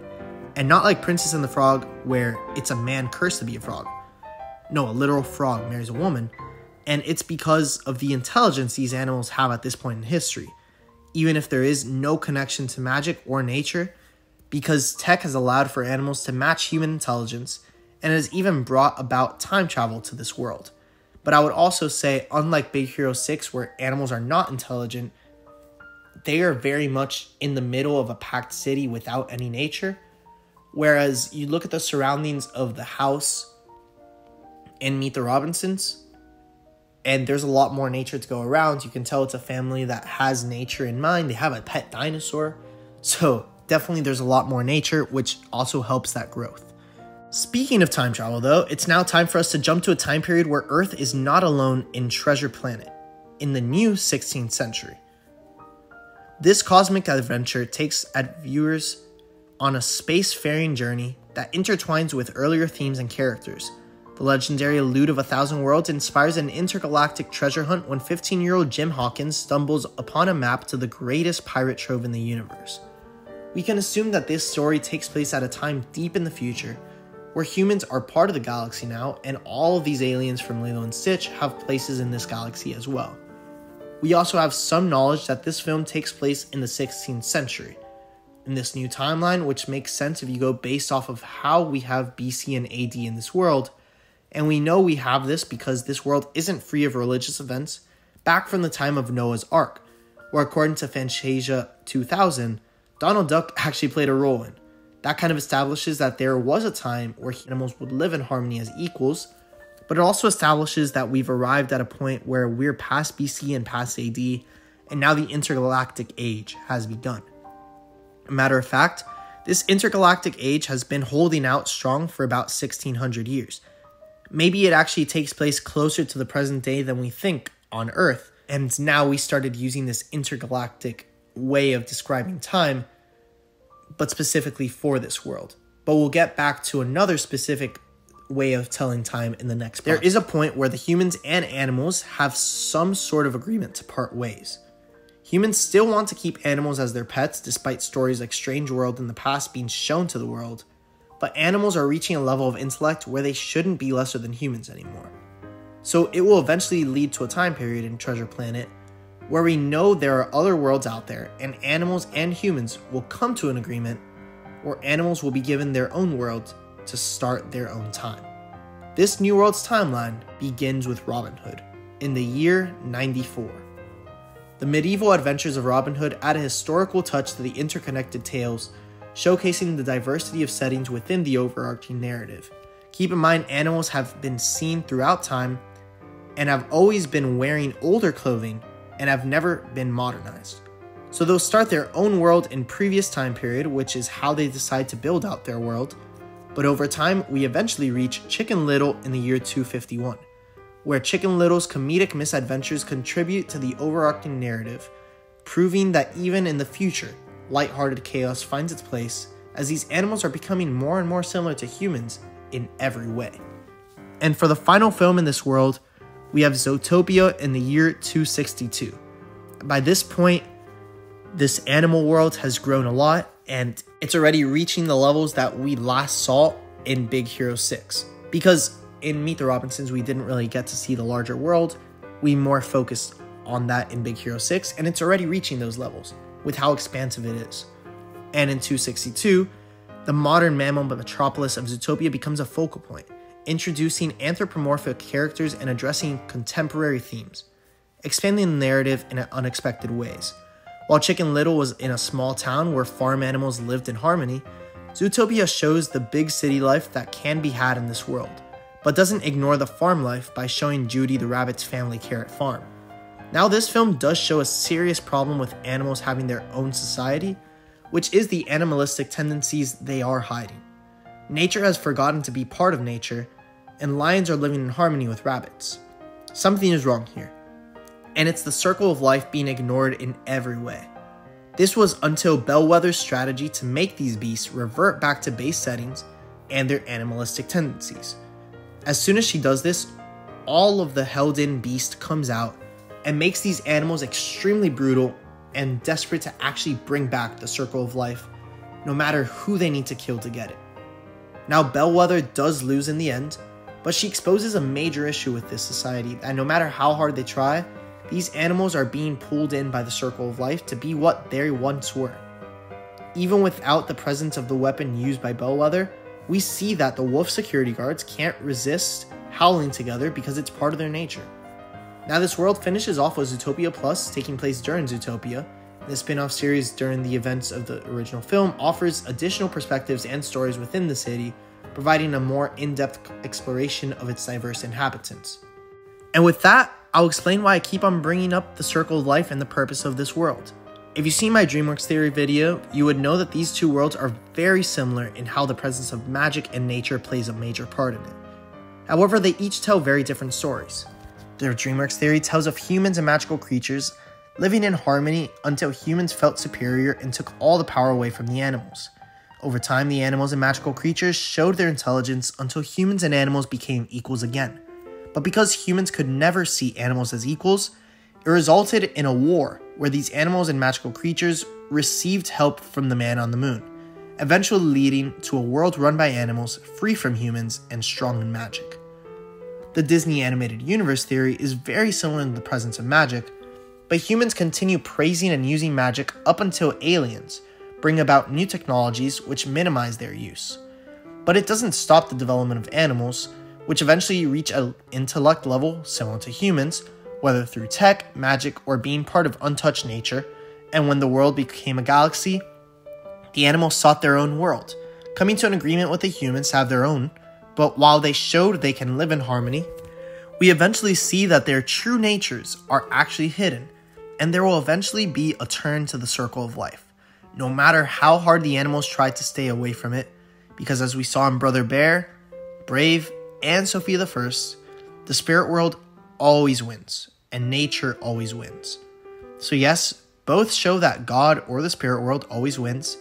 and not like Princess and the Frog, where it's a man cursed to be a frog. No, a literal frog marries a woman, and it's because of the intelligence these animals have at this point in history, even if there is no connection to magic or nature, because tech has allowed for animals to match human intelligence, and has even brought about time travel to this world. But I would also say, unlike Big Hero 6, where animals are not intelligent, they are very much in the middle of a packed city without any nature, whereas you look at the surroundings of the house and Meet the Robinsons, and there's a lot more nature to go around. You can tell it's a family that has nature in mind. They have a pet dinosaur, so definitely there's a lot more nature, which also helps that growth. Speaking of time travel though, it's now time for us to jump to a time period where Earth is not alone in Treasure Planet, in the new 16th century. This cosmic adventure takes viewers on a spacefaring journey that intertwines with earlier themes and characters. The legendary Loot of 1,000 Worlds inspires an intergalactic treasure hunt when 15-year-old Jim Hawkins stumbles upon a map to the greatest pirate trove in the universe. We can assume that this story takes place at a time deep in the future, where humans are part of the galaxy now, and all of these aliens from Lilo and Stitch have places in this galaxy as well. We also have some knowledge that this film takes place in the 16th century, in this new timeline, which makes sense if you go based off of how we have BC and AD in this world. And we know we have this because this world isn't free of religious events back from the time of Noah's Ark, where according to Fantasia 2000, Donald Duck actually played a role in. That kind of establishes that there was a time where animals would live in harmony as equals, but it also establishes that we've arrived at a point where we're past BC and past AD, and now the intergalactic age has begun. A matter of fact, this intergalactic age has been holding out strong for about 1600 years. Maybe it actually takes place closer to the present day than we think on Earth, and now we started using this intergalactic way of describing time, but specifically for this world. But we'll get back to another specific way of telling time in the next part. There is a point where the humans and animals have some sort of agreement to part ways. Humans still want to keep animals as their pets, despite stories like Strange World in the past being shown to the world, but animals are reaching a level of intellect where they shouldn't be lesser than humans anymore. So it will eventually lead to a time period in Treasure Planet where we know there are other worlds out there and animals and humans will come to an agreement where animals will be given their own world to start their own time. This New World's timeline begins with Robin Hood in the year 94. The medieval adventures of Robin Hood add a historical touch to the interconnected tales, showcasing the diversity of settings within the overarching narrative. Keep in mind, animals have been seen throughout time and have always been wearing older clothing and have never been modernized. So they'll start their own world in previous time period, which is how they decide to build out their world. But over time, we eventually reach Chicken Little in the year 251, where Chicken Little's comedic misadventures contribute to the overarching narrative, proving that even in the future, lighthearted chaos finds its place as these animals are becoming more and more similar to humans in every way. And for the final film in this world, we have Zootopia in the year 262. By this point, this animal world has grown a lot, and it's already reaching the levels that we last saw in Big Hero 6. Because in Meet the Robinsons, we didn't really get to see the larger world. We more focused on that in Big Hero 6, and it's already reaching those levels with how expansive it is. And in 262, the modern mammal metropolis of Zootopia becomes a focal point, introducing anthropomorphic characters and addressing contemporary themes, expanding the narrative in unexpected ways. While Chicken Little was in a small town where farm animals lived in harmony, Zootopia shows the big city life that can be had in this world, but doesn't ignore the farm life by showing Judy the rabbit's family care at farm. Now this film does show a serious problem with animals having their own society, which is the animalistic tendencies they are hiding. Nature has forgotten to be part of nature, and lions are living in harmony with rabbits. Something is wrong here, and it's the circle of life being ignored in every way. This was until Bellwether's strategy to make these beasts revert back to base settings and their animalistic tendencies. As soon as she does this, all of the held-in beast comes out and makes these animals extremely brutal and desperate to actually bring back the circle of life, no matter who they need to kill to get it. Now, Bellwether does lose in the end, but she exposes a major issue with this society, that no matter how hard they try, these animals are being pulled in by the circle of life to be what they once were. Even without the presence of the weapon used by Bellwether, we see that the wolf security guards can't resist howling together because it's part of their nature. Now this world finishes off with Zootopia Plus, taking place during Zootopia. The spin-off series during the events of the original film offers additional perspectives and stories within the city, providing a more in-depth exploration of its diverse inhabitants. And with that, I'll explain why I keep on bringing up the circle of life and the purpose of this world. If you've seen my DreamWorks Theory video, you would know that these two worlds are very similar in how the presence of magic and nature plays a major part in it. However, they each tell very different stories. Their DreamWorks Theory tells of humans and magical creatures living in harmony until humans felt superior and took all the power away from the animals. Over time, the animals and magical creatures showed their intelligence until humans and animals became equals again. But because humans could never see animals as equals, it resulted in a war where these animals and magical creatures received help from the man on the moon, eventually leading to a world run by animals, free from humans, and strong in magic. The Disney animated universe theory is very similar to the presence of magic, but humans continue praising and using magic up until aliens bring about new technologies which minimize their use. But it doesn't stop the development of animals, which eventually reach an intellect level similar to humans, whether through tech, magic, or being part of untouched nature. And when the world became a galaxy, the animals sought their own world, coming to an agreement with the humans to have their own. But while they showed they can live in harmony, we eventually see that their true natures are actually hidden, and there will eventually be a turn to the circle of life, no matter how hard the animals try to stay away from it, because as we saw in Brother Bear, Brave, and Sophia the First, the spirit world always wins, and nature always wins. So yes, both show that God or the spirit world always wins.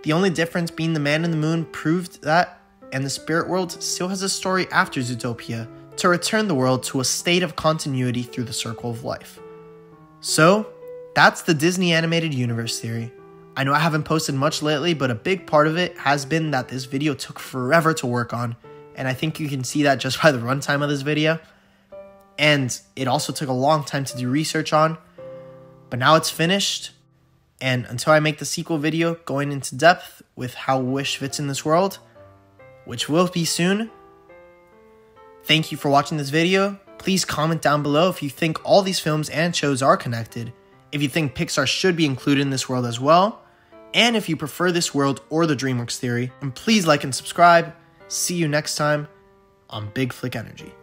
The only difference being the man in the moon proved that, and the spirit world still has a story after Zootopia to return the world to a state of continuity through the circle of life. So, that's the Disney animated universe theory. I know I haven't posted much lately, but a big part of it has been that this video took forever to work on, and I think you can see that just by the runtime of this video. And it also took a long time to do research on, But now it's finished, and until I make the sequel video going into depth with how Wish fits in this world, which will be soon, thank you for watching this video. Please comment down below if you think all these films and shows are connected, if you think Pixar should be included in this world as well, and if you prefer this world or the DreamWorks theory. And please like and subscribe. See you next time on Big Flick Energy.